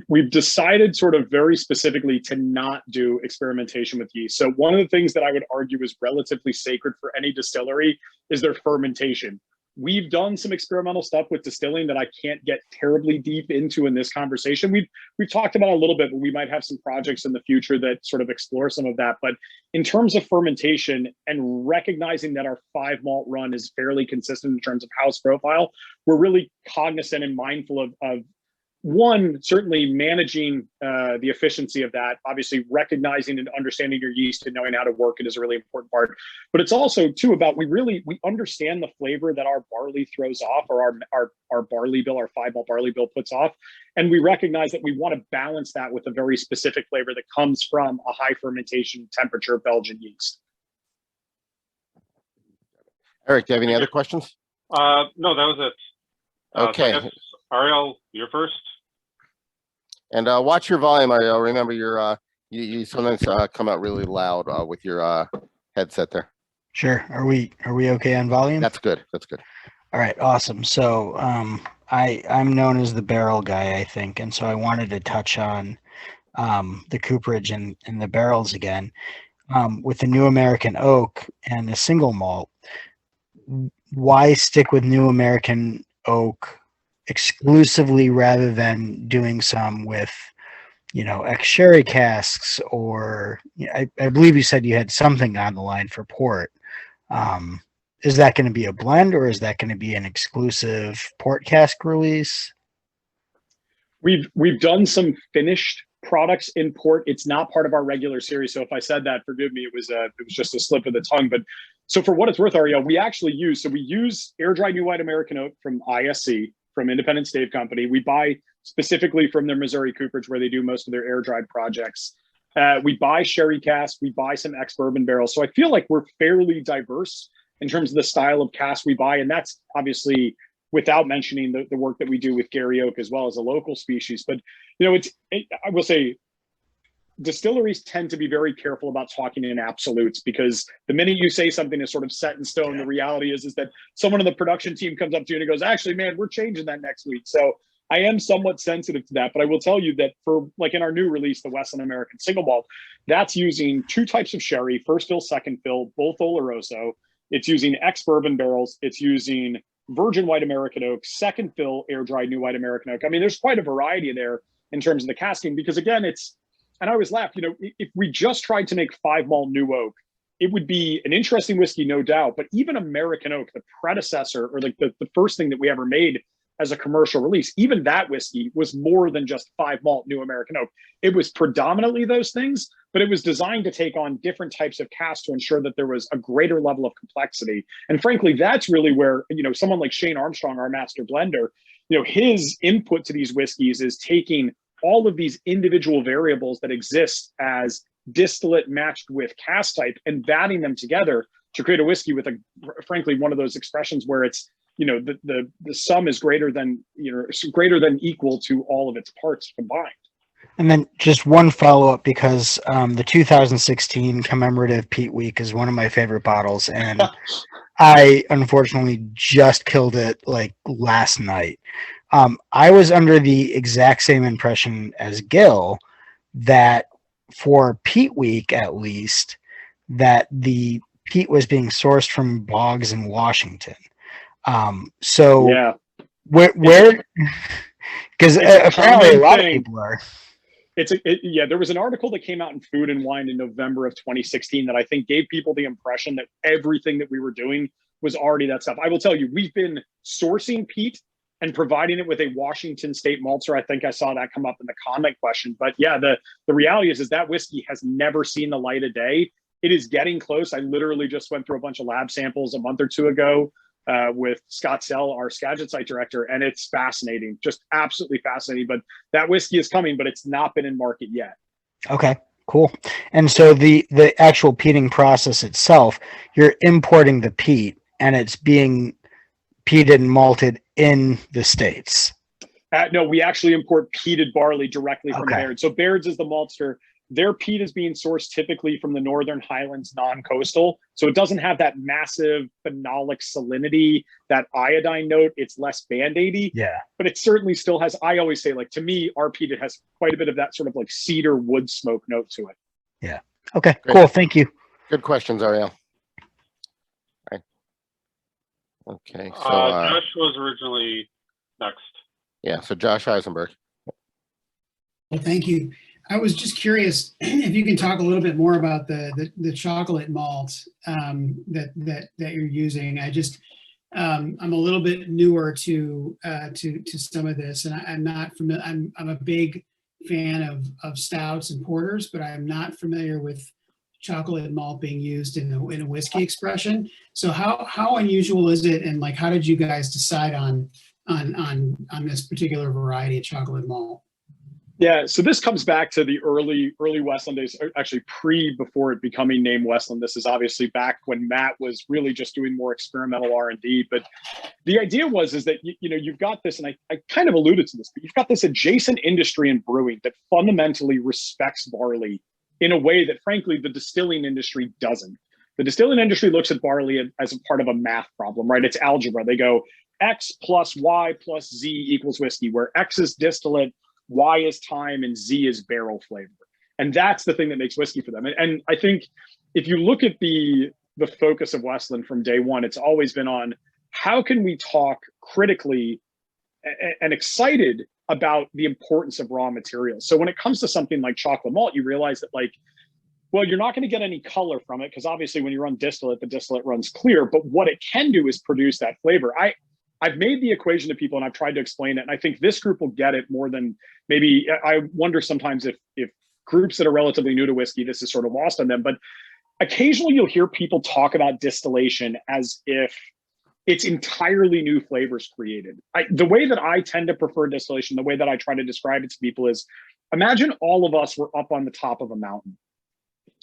We've decided sort of very specifically to not do experimentation with yeast. So one of the things that I would argue is relatively sacred for any distillery is their fermentation. We've done some experimental stuff with distilling that I can't get terribly deep into in this conversation. We've talked about it a little bit, but we might have some projects in the future that sort of explore some of that. But in terms of fermentation and recognizing that our 5 malt run is fairly consistent in terms of house profile, we're really cognizant and mindful of one, certainly managing the efficiency of that, obviously recognizing and understanding your yeast and knowing how to work it is a really important part. But it's also too about we understand the flavor that our barley throws off, or our barley bill, our 5 malt barley bill puts off. And we recognize that we want to balance that with a very specific flavor that comes from a high fermentation temperature Belgian yeast. Eric, do you have any other questions? No, that was it. Okay. So I guess, Ariel, you're first. And watch your volume, Ariel. Remember, you sometimes come out really loud with your headset there. Sure. Are we okay on volume? That's good. That's good. All right. Awesome. So I'm known as the barrel guy, I think, and so I wanted to touch on the cooperage and the barrels again. With the New American Oak and the single malt, why stick with New American Oak exclusively rather than doing some with, ex-sherry casks, or I believe you said you had something on the line for port. Is that going to be a blend, or is that going to be an exclusive port cask release? We've done some finished products in port. It's not part of our regular series, so if I said that, forgive me. It was just a slip of the tongue. But so for what it's worth, Ariel, we use air dry new white American oak from ISC, from Independent Stave Company. We buy specifically from their Missouri cooperage, where they do most of their air dried projects. We buy sherry casks. We buy some ex bourbon barrels. So I feel like we're fairly diverse in terms of the style of cask we buy, and that's obviously without mentioning the work that we do with Gary Oak as well as a local species. But I will say, distilleries tend to be very careful about talking in absolutes, because the minute you say something is sort of set in stone, the reality is that someone on the production team comes up to you and goes, actually, man, we're changing that next week. So I am somewhat sensitive to that, but I will tell you that for like in our new release, the Westland American Single Malt, that's using 2 types of sherry, first fill, second fill, both Oloroso. It's using ex-bourbon barrels. It's using virgin white American oak, second fill, air dried new white American oak. I mean, there's quite a variety there in terms of the casking, because again, and I always laugh, if we just tried to make 5 malt new oak, it would be an interesting whiskey, no doubt. But even American oak, the predecessor, or like the first thing that we ever made as a commercial release, even that whiskey was more than just 5 malt new American oak. It was predominantly those things, but it was designed to take on different types of casks to ensure that there was a greater level of complexity. And frankly, that's really where, someone like Shane Armstrong, our master blender, his input to these whiskeys is taking all of these individual variables that exist as distillate matched with cask type and batting them together to create a whiskey with frankly, one of those expressions where it's, the sum is greater than equal to all of its parts combined. And then just one follow-up, because the 2016 commemorative Peat Week is one of my favorite bottles, and I unfortunately just killed it like last night. I was under the exact same impression as Gil that for Peat Week, at least, that the peat was being sourced from bogs in Washington. So yeah, where because apparently a lot of people are. There was an article that came out in Food and Wine in November of 2016 that I think gave people the impression that everything that we were doing was already that stuff. I will tell you, we've been sourcing peat and providing it with a Washington State maltster. I think I saw that come up in the comment question. But yeah, the reality is that whiskey has never seen the light of day. It is getting close. I literally just went through a bunch of lab samples a month or two ago with Scott Sell, our Skagit site director, and it's fascinating, just absolutely fascinating. But that whiskey is coming, but it's not been in market yet. Okay, cool. And so the actual peating process itself, you're importing the peat, and it's being peated and malted in the States. No, we actually import peated barley directly from Baird's. So Baird's is the maltster. Their peat is being sourced typically from the Northern Highlands non-coastal. So it doesn't have that massive phenolic salinity, that iodine note. It's less Band-Aidy. Yeah. But it certainly still has, I always say, like, to me, our peat, it has quite a bit of that sort of like cedar wood smoke note to it. Yeah. Okay, Great. cool. Thank you. Good questions, Ariel. Right. Okay. So Josh was originally next. Yeah. So Josh Eisenberg. Well, thank you. I was just curious if you can talk a little bit more about the chocolate malt that you're using. I'm a little bit newer to some of this, and I'm not familiar. I'm a big fan of stouts and porters, but I'm not familiar with chocolate malt being used in a whiskey expression. So how unusual is it, and like how did you guys decide on this particular variety of chocolate malt? Yeah, so this comes back to the early Westland days, actually before it becoming named Westland. This is obviously back when Matt was really just doing more experimental R&D. But the idea is that you've got this, and I kind of alluded to this, but you've got this adjacent industry in brewing that fundamentally respects barley in a way that, frankly, the distilling industry doesn't. The distilling industry looks at barley as a part of a math problem, right? It's algebra. They go X plus Y plus Z equals whiskey, where X is distillate, Y is time, and Z is barrel flavor. And that's the thing that makes whiskey for them. And I think if you look at the focus of Westland from day one, it's always been on how can we talk critically and excited about the importance of raw materials. So when it comes to something like chocolate malt, you realize that, like, well, you're not going to get any color from it because obviously when you run distillate, the distillate runs clear. But what it can do is produce that flavor. I've made the equation to people and I've tried to explain it. And I think this group will get it more than maybe, I wonder sometimes if groups that are relatively new to whiskey, this is sort of lost on them. But occasionally you'll hear people talk about distillation as if it's entirely new flavors created. The way that I tend to prefer distillation, the way that I try to describe it to people is, imagine all of us were up on the top of a mountain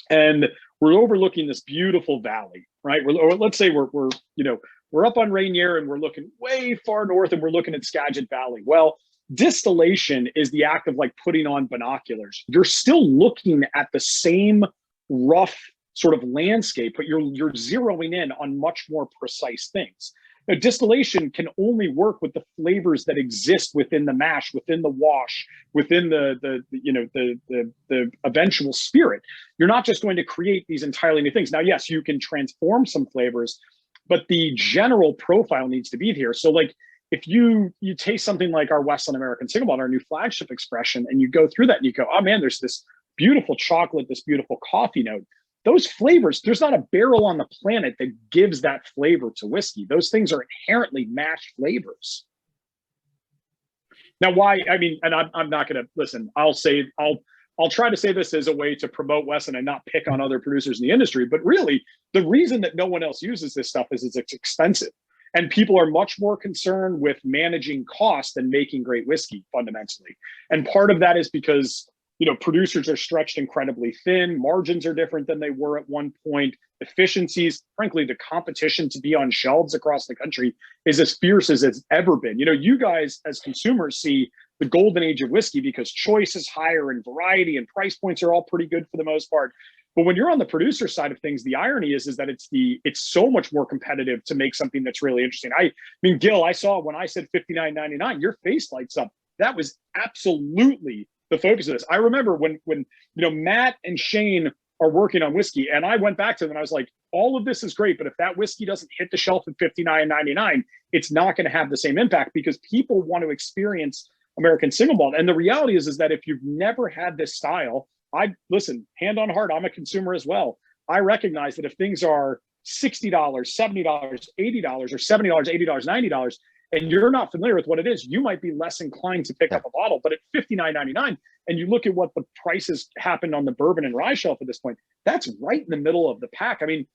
and we're overlooking this beautiful valley, right? Or let's say we're up on Rainier and we're looking way far north and we're looking at Skagit Valley. Well, distillation is the act of like putting on binoculars. You're still looking at the same rough sort of landscape, but you're zeroing in on much more precise things. Now, distillation can only work with the flavors that exist within the mash, within the wash, within the eventual spirit. You're not just going to create these entirely new things. Now, yes, you can transform some flavors, but the general profile needs to be here. So like if you taste something like our Westland American Single Malt, our new flagship expression, and you go through that and you go, oh man, there's this beautiful chocolate, this beautiful coffee note. Those flavors, there's not a barrel on the planet that gives that flavor to whiskey. Those things are inherently mashed flavors. Now, why? I mean, and I'm not going to listen. I'll try to say this as a way to promote Westland and not pick on other producers in the industry. But really, the reason that no one else uses this stuff is it's expensive. And people are much more concerned with managing cost than making great whiskey, fundamentally. And part of that is because, producers are stretched incredibly thin. Margins are different than they were at one point. Efficiencies, frankly, the competition to be on shelves across the country is as fierce as it's ever been. You guys as consumers see the golden age of whiskey because choice is higher and variety and price points are all pretty good for the most part. But when you're on the producer side of things, the irony is that it's so much more competitive to make something that's really interesting. I mean, Gil, I saw when I said $59.99, your face lights up. That was absolutely the focus of this. I remember when Matt and Shane are working on whiskey, and I went back to them and I was like, all of this is great, but if that whiskey doesn't hit the shelf at $59.99, it's not going to have the same impact because people want to experience American Single Malt. And the reality is that if you've never had this style, listen, hand on heart, I'm a consumer as well. I recognize that if things are $60, $70, $80, or $70, $80, $90, and you're not familiar with what it is, you might be less inclined to pick up a bottle. But at $59.99, and you look at what the prices happened on the bourbon and rye shelf at this point, that's right in the middle of the pack. I mean,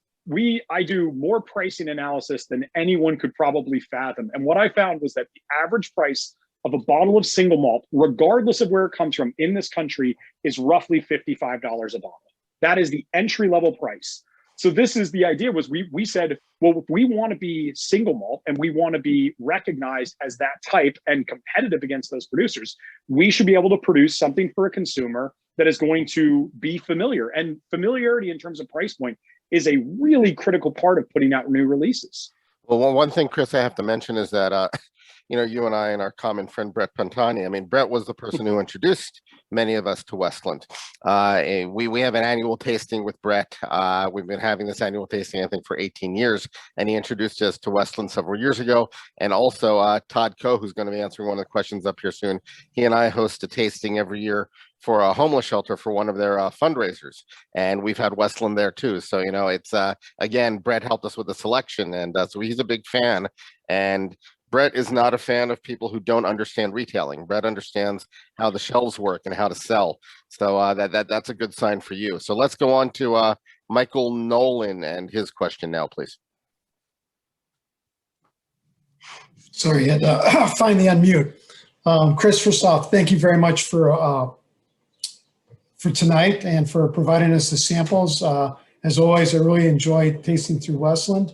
I do more pricing analysis than anyone could probably fathom. And what I found was that the average price of a bottle of single malt, regardless of where it comes from in this country, is roughly $55 a bottle. That is the entry level price. So this is the idea was we said, well, if we want to be single malt and we want to be recognized as that type and competitive against those producers, we should be able to produce something for a consumer that is going to be familiar. And familiarity in terms of price point is a really critical part of putting out new releases. Well, one thing, Chris, I have to mention is that, you and I and our common friend Brett Pantani. I mean, Brett was the person who introduced many of us to Westland. We have an annual tasting with Brett. We've been having this annual tasting, I think, for 18 years, and he introduced us to Westland several years ago. And also Todd Coe, who's going to be answering one of the questions up here soon. He and I host a tasting every year for a homeless shelter for one of their fundraisers, and we've had Westland there too. So it's again, Brett helped us with the selection, and so he's a big fan. And Brett is not a fan of people who don't understand retailing. Brett understands how the shelves work and how to sell. So that's a good sign for you. So let's go on to Michael Nolan and his question now, please. Sorry, I had to finally unmute. Chris, first off, thank you very much for tonight and for providing us the samples. As always, I really enjoyed tasting through Westland.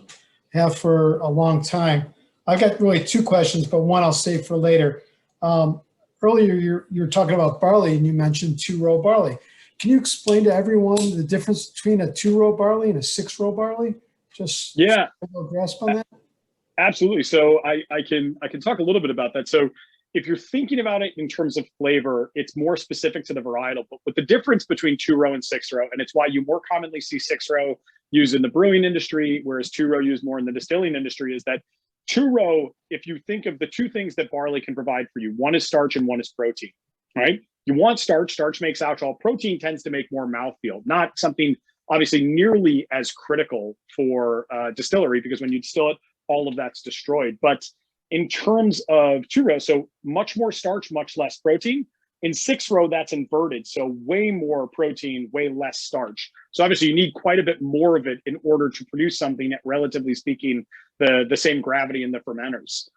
Have for a long time. I've got really two questions, but one I'll save for later. Earlier, you were talking about barley, and you mentioned 2-row barley. Can you explain to everyone the difference between a 2-row barley and a 6-row barley? Just yeah, a grasp on that. Absolutely. So I can talk a little bit about that. So if you're thinking about it in terms of flavor, it's more specific to the varietal. But the difference between 2-row and 6-row, and it's why you more commonly see 6-row used in the brewing industry, whereas 2-row used more in the distilling industry, is that 2-row, if you think of the two things that barley can provide for you, one is starch and one is protein, right? You want starch. Starch makes alcohol. Protein tends to make more mouthfeel, not something obviously nearly as critical for distillery, because when you distill it, all of that's destroyed. But in terms of 2-row, so much more starch, much less protein. In 6-row, that's inverted. So way more protein, way less starch. So obviously you need quite a bit more of it in order to produce something at, relatively speaking, the same gravity in the fermenters.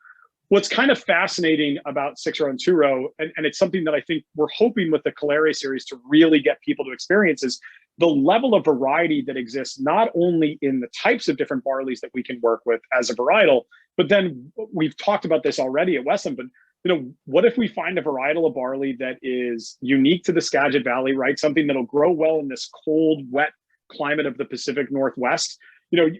What's kind of fascinating about 6-row and 2-row, and it's something that I think we're hoping with the Calere series to really get people to experience, is the level of variety that exists, not only in the types of different barleys that we can work with as a varietal, but then we've talked about this already at Westland, but what if we find a varietal of barley that is unique to the Skagit Valley, right? Something that'll grow well in this cold, wet climate of the Pacific Northwest.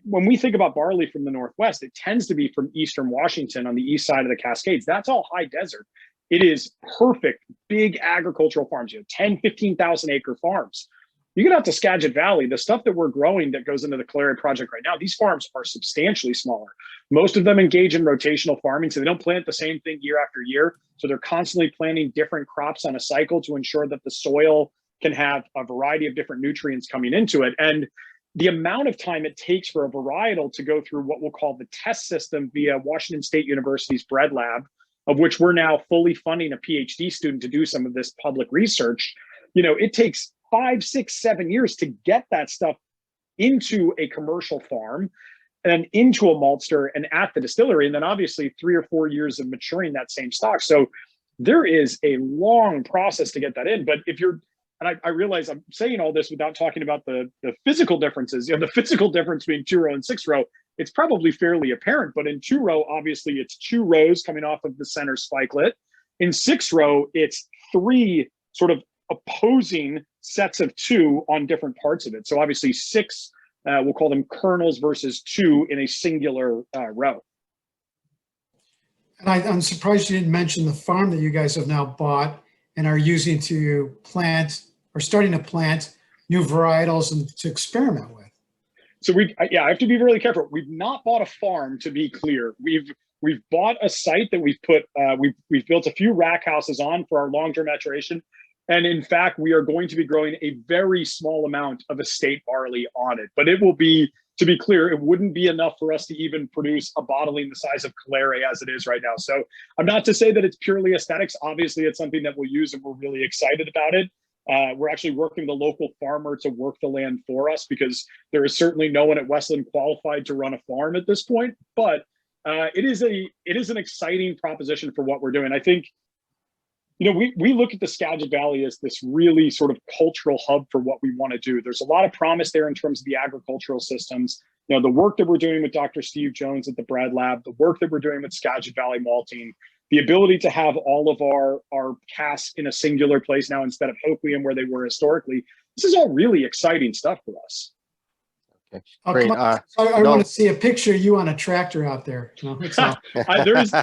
When we think about barley from the Northwest, it tends to be from Eastern Washington on the east side of the Cascades. That's all high desert. It is perfect, big agricultural farms, 10, 15,000 acre farms. You get out to Skagit Valley, the stuff that we're growing that goes into the Calere project right now, these farms are substantially smaller. Most of them engage in rotational farming, so they don't plant the same thing year after year. So they're constantly planting different crops on a cycle to ensure that the soil can have a variety of different nutrients coming into it. And the amount of time it takes for a varietal to go through what we'll call the test system via Washington State University's bread lab, of which we're now fully funding a PhD student to do some of this public research, it takes 5, 6, 7 years to get that stuff into a commercial farm and into a maltster and at the distillery. And then obviously 3 or 4 years of maturing that same stock. So there is a long process to get that in. But if you're, and I realize I'm saying all this without talking about the physical differences, the physical difference between 2-row and 6-row, it's probably fairly apparent. But in 2-row, obviously it's 2 rows coming off of the center spikelet. In 6-row, it's 3 sort of opposing sets of 2 on different parts of it. So obviously 6, we'll call them kernels versus 2 in a singular row. And I'm surprised you didn't mention the farm that you guys have now bought and are using to plant or starting to plant new varietals and to experiment with. So I have to be really careful. We've not bought a farm, to be clear. We've bought a site that we've put, we've built a few rack houses on for our long-term maturation. And in fact, we are going to be growing a very small amount of estate barley on it. But it will be, to be clear, it wouldn't be enough for us to even produce a bottling the size of Calere as it is right now. So I'm not to say that it's purely aesthetics. Obviously, it's something that we'll use and we're really excited about it. We're actually working with the local farmer to work the land for us because there is certainly no one at Westland qualified to run a farm at this point. But it is an exciting proposition for what we're doing. I think, we look at the Skagit Valley as this really sort of cultural hub for what we want to do. There's a lot of promise there in terms of the agricultural systems. The work that we're doing with Dr. Steve Jones at the Bread Lab, the work that we're doing with Skagit Valley Malting, the ability to have all of our casks in a singular place now instead of Hoquiam where they were historically. This is all really exciting stuff for us. Oh, Great. come on. I no. want to see a picture of you on a tractor out there. No, it's all.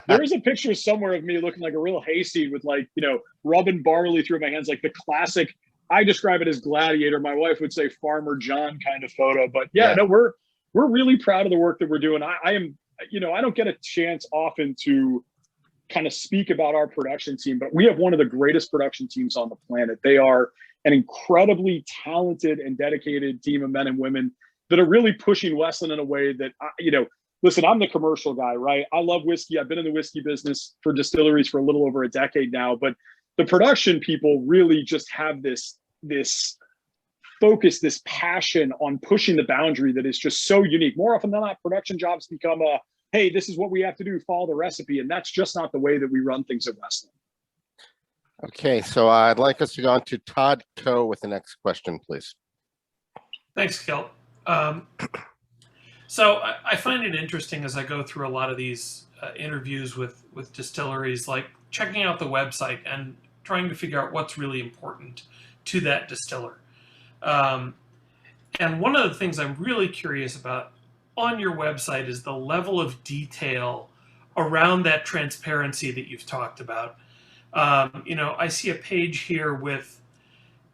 There's a picture somewhere of me looking like a real hayseed with, like, rubbing barley through my hands, like the classic. I describe it as gladiator. My wife would say Farmer John kind of photo. But yeah, no, we're really proud of the work that we're doing. I am, I don't get a chance often to kind of speak about our production team, but we have one of the greatest production teams on the planet. They are an incredibly talented and dedicated team of men and women that are really pushing Westland in a way that, listen, I'm the commercial guy, right? I love whiskey. I've been in the whiskey business for distilleries for a little over a decade now, but the production people really just have this focus, this passion on pushing the boundary that is just so unique. More often than not, production jobs become hey, this is what we have to do, follow the recipe. And that's just not the way that we run things at Westland. Okay, so I'd like us to go on to Todd Coe with the next question, please. Thanks, Kilt. So I find it interesting as I go through a lot of these interviews with distilleries, like checking out the website and trying to figure out what's really important to that distiller. And one of the things I'm really curious about on your website is the level of detail around that transparency that you've talked about. I see a page here with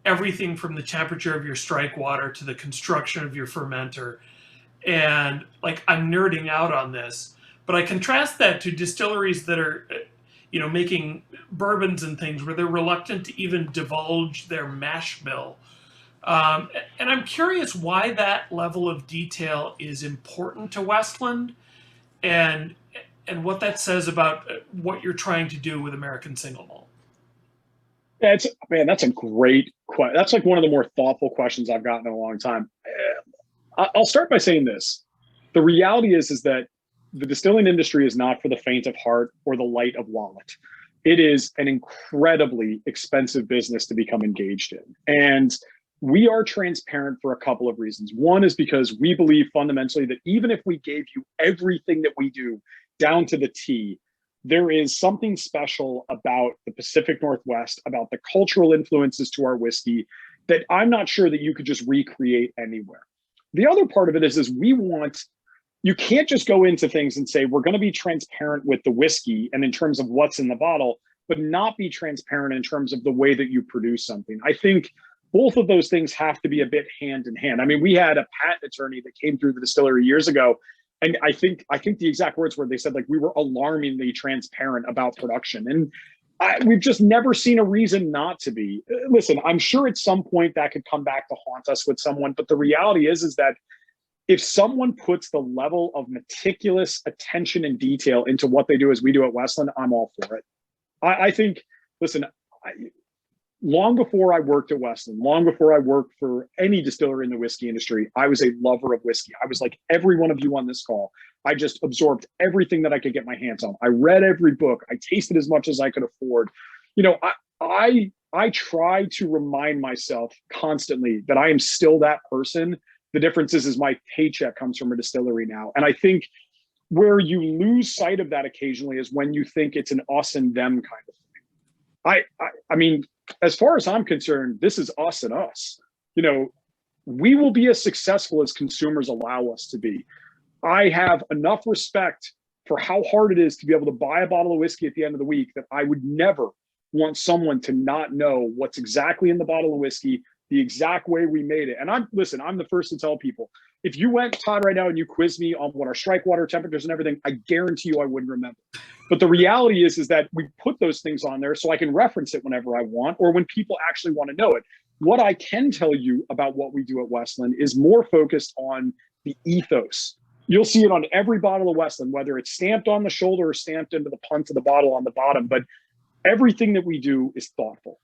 everything from the temperature of your strike water to the construction of your fermenter. And like, I'm nerding out on this, but I contrast that to distilleries that are, making bourbons and things where they're reluctant to even divulge their mash bill. And I'm curious why that level of detail is important to Westland and what that says about what you're trying to do with American Single Malt. That's a great question. That's like one of the more thoughtful questions I've gotten in a long time. I'll start by saying this. The reality is that the distilling industry is not for the faint of heart or the light of wallet. It is an incredibly expensive business to become engaged in. And we are transparent for a couple of reasons. One is because we believe fundamentally that even if we gave you everything that we do down to the T, there is something special about the Pacific Northwest, about the cultural influences to our whiskey that I'm not sure that you could just recreate anywhere. The other part of it is you can't just go into things and say, we're going to be transparent with the whiskey and in terms of what's in the bottle, but not be transparent in terms of the way that you produce something. I think both of those things have to be a bit hand in hand. I mean, we had a patent attorney that came through the distillery years ago, and I think the exact words were, they said, like, we were alarmingly transparent about production. And we've just never seen a reason not to be. Listen, I'm sure at some point that could come back to haunt us with someone, but the reality is that if someone puts the level of meticulous attention and detail into what they do as we do at Westland, I'm all for it. I think, listen, long before I worked at Westland, long before I worked for any distillery in the whiskey industry, I was a lover of whiskey. I was like every one of you on this call. I just absorbed everything that I could get my hands on. I read every book. I tasted as much as I could afford. I try to remind myself constantly that I am still that person. The difference is my paycheck comes from a distillery now. And I think where you lose sight of that occasionally is when you think it's an us and them kind of thing. I mean, as far as I'm concerned, this is us and us. We will be as successful as consumers allow us to be. I have enough respect for how hard it is to be able to buy a bottle of whiskey at the end of the week that I would never want someone to not know what's exactly in the bottle of whiskey, the exact way we made it. And I'm the first to tell people, if you went, Todd, right now and you quiz me on what our strike water temperatures and everything, I guarantee you I wouldn't remember. But the reality is that we put those things on there so I can reference it whenever I want or when people actually want to know it. What I can tell you about what we do at Westland is more focused on the ethos. You'll see it on every bottle of Westland, whether it's stamped on the shoulder or stamped into the punt of the bottle on the bottom. But everything that we do is thoughtful.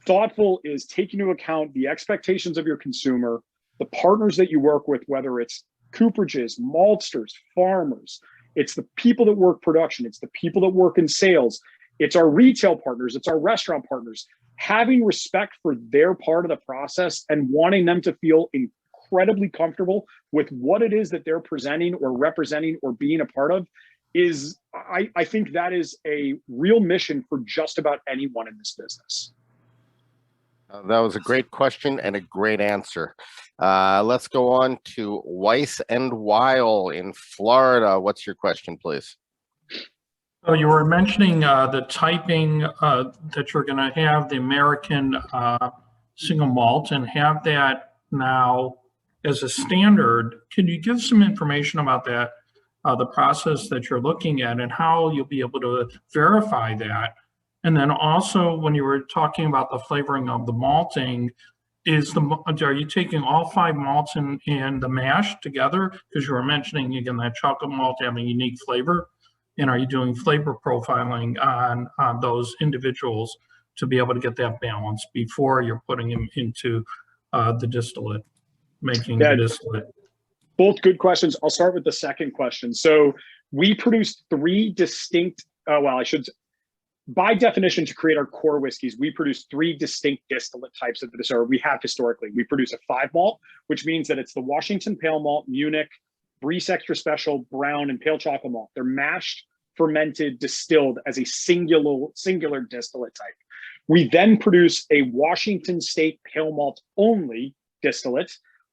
Thoughtful is taking into account the expectations of your consumer, the partners that you work with, whether it's cooperages, maltsters, farmers. It's the people that work production. It's the people that work in sales. It's our retail partners. It's our restaurant partners. Having respect for their part of the process and wanting them to feel incredibly comfortable with what it is that they're presenting or representing or being a part of is, I think that is a real mission for just about anyone in this business. That was a great question and a great answer. Let's go on to Weiss and Weil in Florida. What's your question, please? So you were mentioning the typing that you're going to have the American single malt and have that now as a standard. Can you give some information about that, the process that you're looking at and how you'll be able to verify that? And then also when you were talking about the flavoring of the malting, are you taking all 5 malts and the mash together? Because you were mentioning again that chocolate malt having a unique flavor. And are you doing flavor profiling on those individuals to be able to get that balance before you're putting them into the distillate, making the distillate? Both good questions. I'll start with the second question. So we produce 3 distinct, by definition, to create our core whiskeys, we produce 3 distinct distillate types of this, or we have historically. We produce a 5 malt, which means that it's the Washington Pale Malt, Munich, Briess Extra Special, Brown, and Pale Chocolate Malt. They're mashed, fermented, distilled as a singular distillate type. We then produce a Washington State Pale Malt only distillate,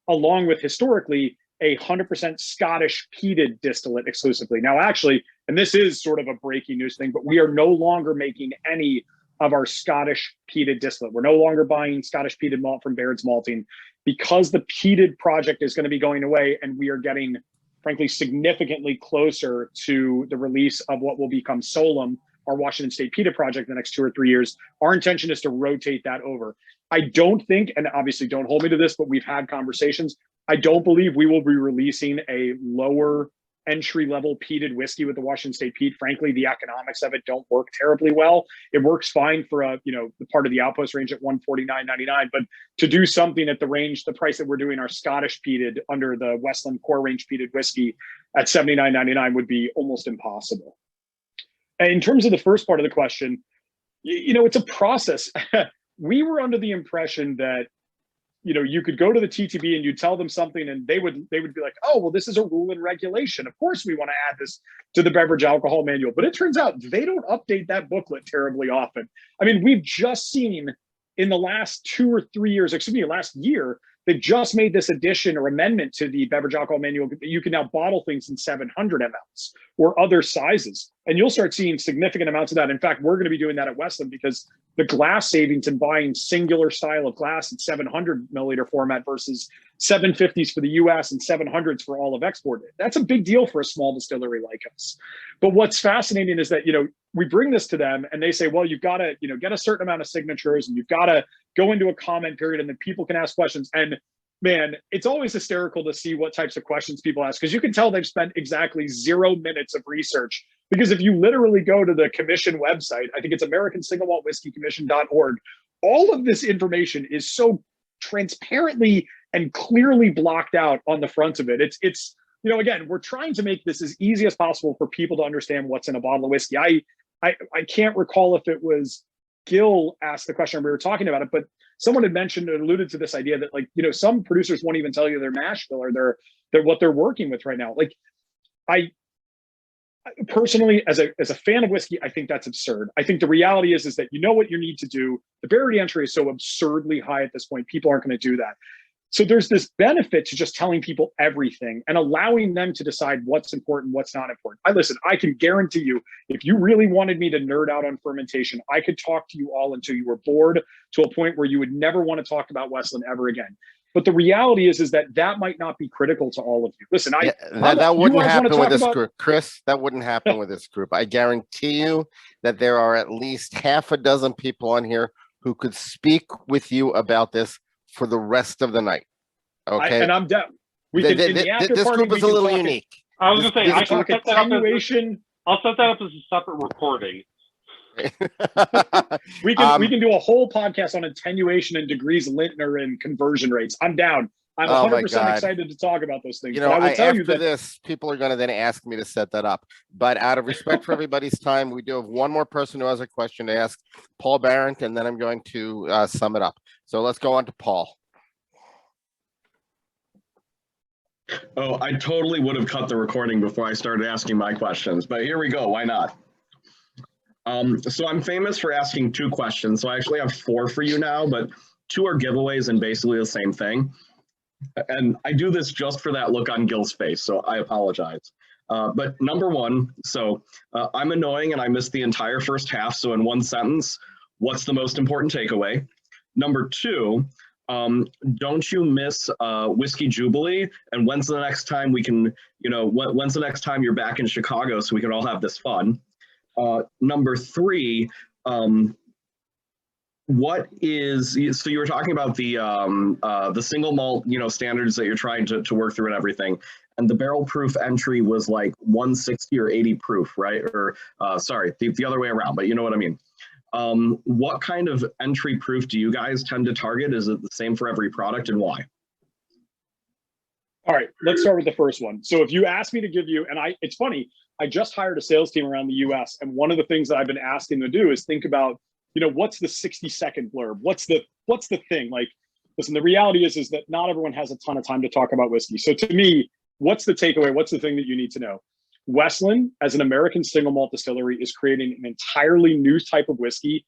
along with historically a 100% Scottish peated distillate exclusively. Now, actually, and this is sort of a breaking news thing, but we are no longer making any of our Scottish peated distillate. We're no longer buying Scottish peated malt from Baird's Malting because the peated project is going to be going away, and we are getting, frankly, significantly closer to the release of what will become Solum, our Washington State peated project, in the next 2 or 3 years. Our intention is to rotate that over. I don't think, and obviously don't hold me to this, but we've had conversations. I don't believe we will be releasing a lower entry-level peated whiskey with the Washington State peat. Frankly, the economics of it don't work terribly well. It works fine for the part of the Outpost range at $149.99, but to do something at the range, the price that we're doing our Scottish peated under the Westland core range peated whiskey at $79.99 would be almost impossible. And in terms of the first part of the question, it's a process. We were under the impression that you could go to the TTB and you tell them something and they would be like, oh, well, this is a rule and regulation. Of course, we want to add this to the beverage alcohol manual. But it turns out they don't update that booklet terribly often. I mean, we've just seen in the last 2 or 3 years, last year, they've just made this addition or amendment to the beverage alcohol manual. You can now bottle things in 700 mLs or other sizes. And you'll start seeing significant amounts of that. In fact, we're going to be doing that at Westland because the glass savings in buying singular style of glass in 700 milliliter format versus 750s for the US and 700s for all of export. That's a big deal for a small distillery like us. But what's fascinating is that, we bring this to them and they say, well, you've got to, get a certain amount of signatures and you've got to go into a comment period and then people can ask questions. And man, it's always hysterical to see what types of questions people ask, because you can tell they've spent exactly 0 minutes of research. Because if you literally go to the commission website, I think it's AmericanSingleMaltWhiskeyCommission.org, all of this information is so transparently and clearly blocked out on the front of it. It's again, we're trying to make this as easy as possible for people to understand what's in a bottle of whiskey. I can't recall if it was Gil asked the question, we were talking about it, but someone had mentioned or alluded to this idea that, some producers won't even tell you their mash bill or their what they're working with right now. Like, I personally, as a fan of whiskey, I think that's absurd. I think the reality is that you know what you need to do. The barrier to entry is so absurdly high at this point, people aren't going to do that. So there's this benefit to just telling people everything and allowing them to decide what's important, what's not important. I can guarantee you, if you really wanted me to nerd out on fermentation, I could talk to you all until you were bored to a point where you would never want to talk about Westland ever again. But the reality is that might not be critical to all of you. Listen, that wouldn't happen with this group, Chris. That wouldn't happen with this group. I guarantee you that there are at least half a dozen people on here who could speak with you about this for the rest of the night. Okay, and I'm down. This group is a little unique. I was going to say, I can set that attenuation. I'll set that up as a separate recording. we can do a whole podcast on attenuation and degrees Lintner and conversion rates. I'm down. I'm 100% excited to talk about those things. I will tell you that this, people are going to then ask me to set that up. But out of respect for everybody's time, we do have one more person who has a question to ask, Paul Barrett, and then I'm going to sum it up. So let's go on to Paul. Oh, I totally would have cut the recording before I started asking my questions, but here we go. Why not? So I'm famous for asking 2 questions. So I actually have 4 for you now, but Two are giveaways and basically the same thing. And I do this just for that look on Gil's face, so I apologize. But number one, so I'm annoying and I missed the entire first half. So in one sentence, what's the most important takeaway? Number two, don't you miss Whiskey Jubilee? And when's the next time we can, when's the next time you're back in Chicago so we can all have this fun? Number three, what is, so you were talking about the single malt, standards that you're trying to work through and everything. And the barrel proof entry was like 160 or 80 proof, right? Or sorry, the other way around, but you know what I mean. What kind of entry proof do you guys tend to target? Is it the same for every product, and why? All right, let's start with the first one. So if you ask me to give you, and it's funny, I just hired a sales team around the US, and one of the things that I've been asking them to do is think about, what's the 60-second blurb? What's the thing? Like, listen, the reality is that not everyone has a ton of time to talk about whiskey. So to me, what's the takeaway? What's the thing that you need to know? Westland, as an American single malt distillery, is creating an entirely new type of whiskey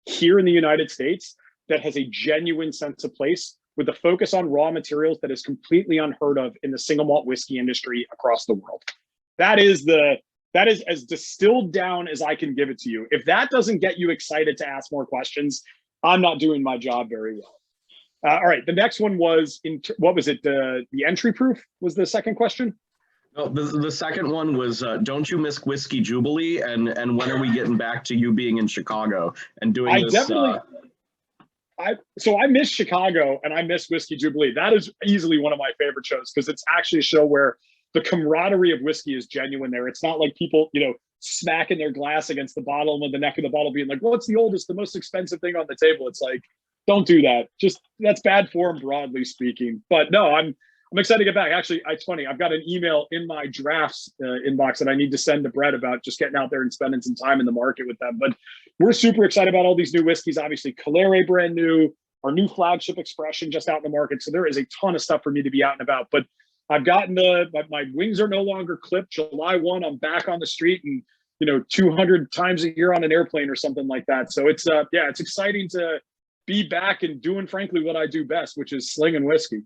here in the United States that has a genuine sense of place, with a focus on raw materials that is completely unheard of in the single malt whiskey industry across the world. That is as distilled down as I can give it to you. If that doesn't get you excited to ask more questions, I'm not doing my job very well. All right, the next one was, what was it? The entry proof was the second question? No, the second one was, don't you miss Whiskey Jubilee? And when are we getting back to you being in Chicago and doing this? So I miss Chicago and I miss Whiskey Jubilee. That is easily one of my favorite shows, because it's actually a show where the camaraderie of whiskey is genuine there. It's not like people, smacking their glass against the bottle and the neck of the bottle being like, what's the oldest, the most expensive thing on the table? It's like, don't do that. Just, that's bad form, broadly speaking. But no, I'm excited to get back. Actually, it's funny. I've got an email in my drafts inbox that I need to send to Brett about just getting out there and spending some time in the market with them. But we're super excited about all these new whiskeys. Obviously, Calere brand new, our new flagship Expression just out in the market. So there is a ton of stuff for me to be out and about. But I've gotten my wings are no longer clipped. July 1, I'm back on the street and 200 times a year on an airplane or something like that. So it's it's exciting to be back and doing, frankly, what I do best, which is slinging whiskey.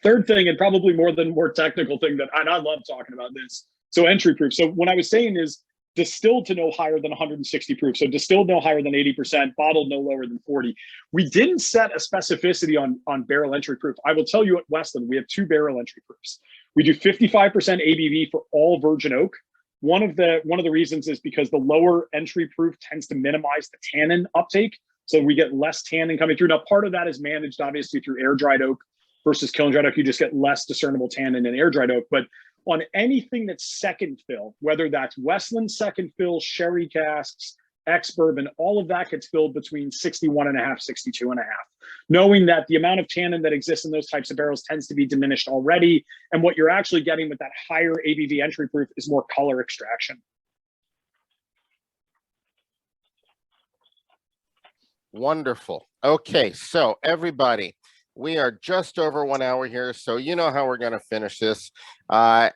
Third thing, and probably more technical thing that, and I love talking about this. So entry proof. So what I was saying is distilled to no higher than 160 proof. So distilled no higher than 80%, bottled no lower than 40. We didn't set a specificity on barrel entry proof. I will tell you at Westland, we have 2 barrel entry proofs. We do 55% ABV for all virgin oak. One of the reasons is because the lower entry proof tends to minimize the tannin uptake. So we get less tannin coming through. Now, part of that is managed obviously through air dried oak versus kiln dried oak. You just get less discernible tannin in air dried oak. But on anything that's second fill, whether that's Westland second fill, sherry casks, ex-bourbon, all of that gets filled between 61.5, 62.5, knowing that the amount of tannin that exists in those types of barrels tends to be diminished already. And what you're actually getting with that higher ABV entry proof is more color extraction. Wonderful. Okay, so everybody, we are just over 1 hour here, so you know how we're going to finish this. I'm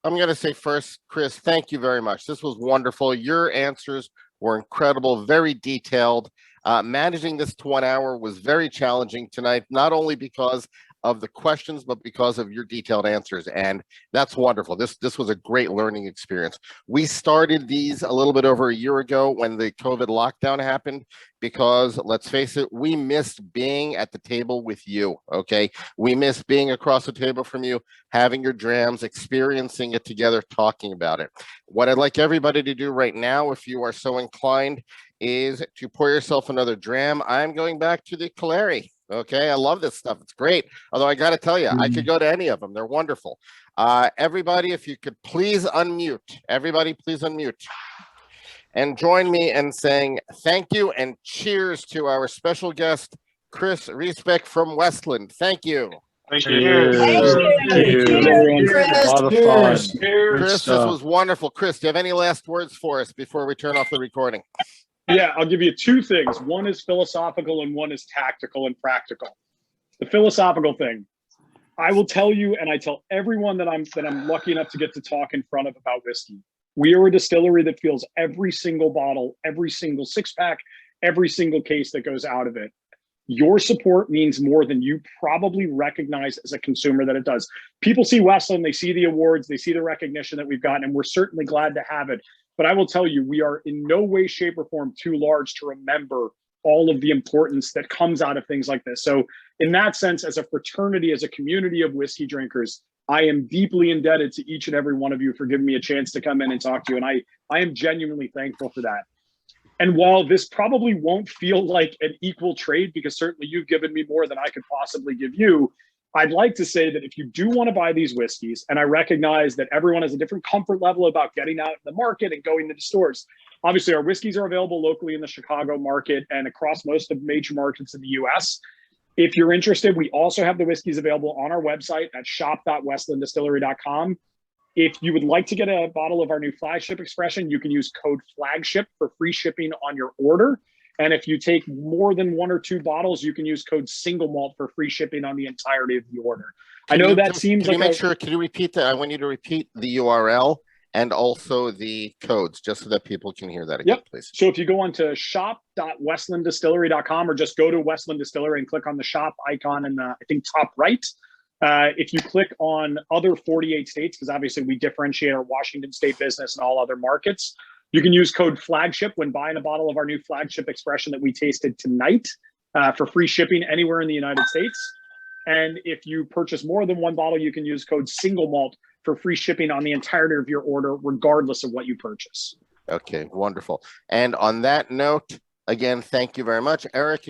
going to say first, Chris, thank you very much. This was wonderful. Your answers were incredible, very detailed. Managing this to 1 hour was very challenging tonight, not only because of the questions, but because of your detailed answers. And that's wonderful. This was a great learning experience. We started these a little bit over a year ago when the COVID lockdown happened, because let's face it, we missed being at the table with you, okay? We missed being across the table from you, having your drams, experiencing it together, talking about it. What I'd like everybody to do right now, if you are so inclined, is to pour yourself another dram. I'm going back to the Calere. Okay, I love this stuff. It's great. Although I got to tell you, I could go to any of them. They're wonderful. Everybody, if you could please unmute. Everybody, please unmute. And join me in saying thank you and cheers to our special guest, Chris Riesbeck from Westland. Thank you. Thank you. Chris, this was wonderful. Chris, do you have any last words for us before we turn off the recording? Yeah, I'll give you 2 things. One is philosophical and one is tactical and practical. The philosophical thing, I will tell you, and I tell everyone that I'm lucky enough to get to talk in front of about whiskey. We are a distillery that feels every single bottle, every single 6-pack, every single case that goes out of it. Your support means more than you probably recognize as a consumer that it does. People see Westland, they see the awards, they see the recognition that we've gotten, and we're certainly glad to have it. But I will tell you, we are in no way, shape, or form too large to remember all of the importance that comes out of things like this. So in that sense, as a fraternity, as a community of whiskey drinkers, I am deeply indebted to each and every one of you for giving me a chance to come in and talk to you. And I am genuinely thankful for that. And while this probably won't feel like an equal trade, because certainly you've given me more than I could possibly give you, I'd like to say that if you do want to buy these whiskeys, and I recognize that everyone has a different comfort level about getting out in the market and going to the stores. Obviously, our whiskeys are available locally in the Chicago market and across most of the major markets in the US. If you're interested, we also have the whiskeys available on our website at shop.westlanddistillery.com. If you would like to get a bottle of our new flagship expression, you can use code FLAGSHIP for free shipping on your order. And if you take more than 1 or 2 bottles, you can use code single malt for free shipping on the entirety of the order. I know that seems like can you repeat that? I want you to repeat the URL and also the codes, just so that people can hear that again, please. So if you go on to shop.westlanddistillery.com or just go to Westland Distillery and click on the shop icon in the, I think, top right. If you click on other 48 states, because obviously we differentiate our Washington state business and all other markets, you can use code FLAGSHIP when buying a bottle of our new flagship expression that we tasted tonight for free shipping anywhere in the United States. And if you purchase more than 1 bottle, you can use code single malt for free shipping on the entirety of your order, regardless of what you purchase. Okay, wonderful. And on that note, again, thank you very much, Eric.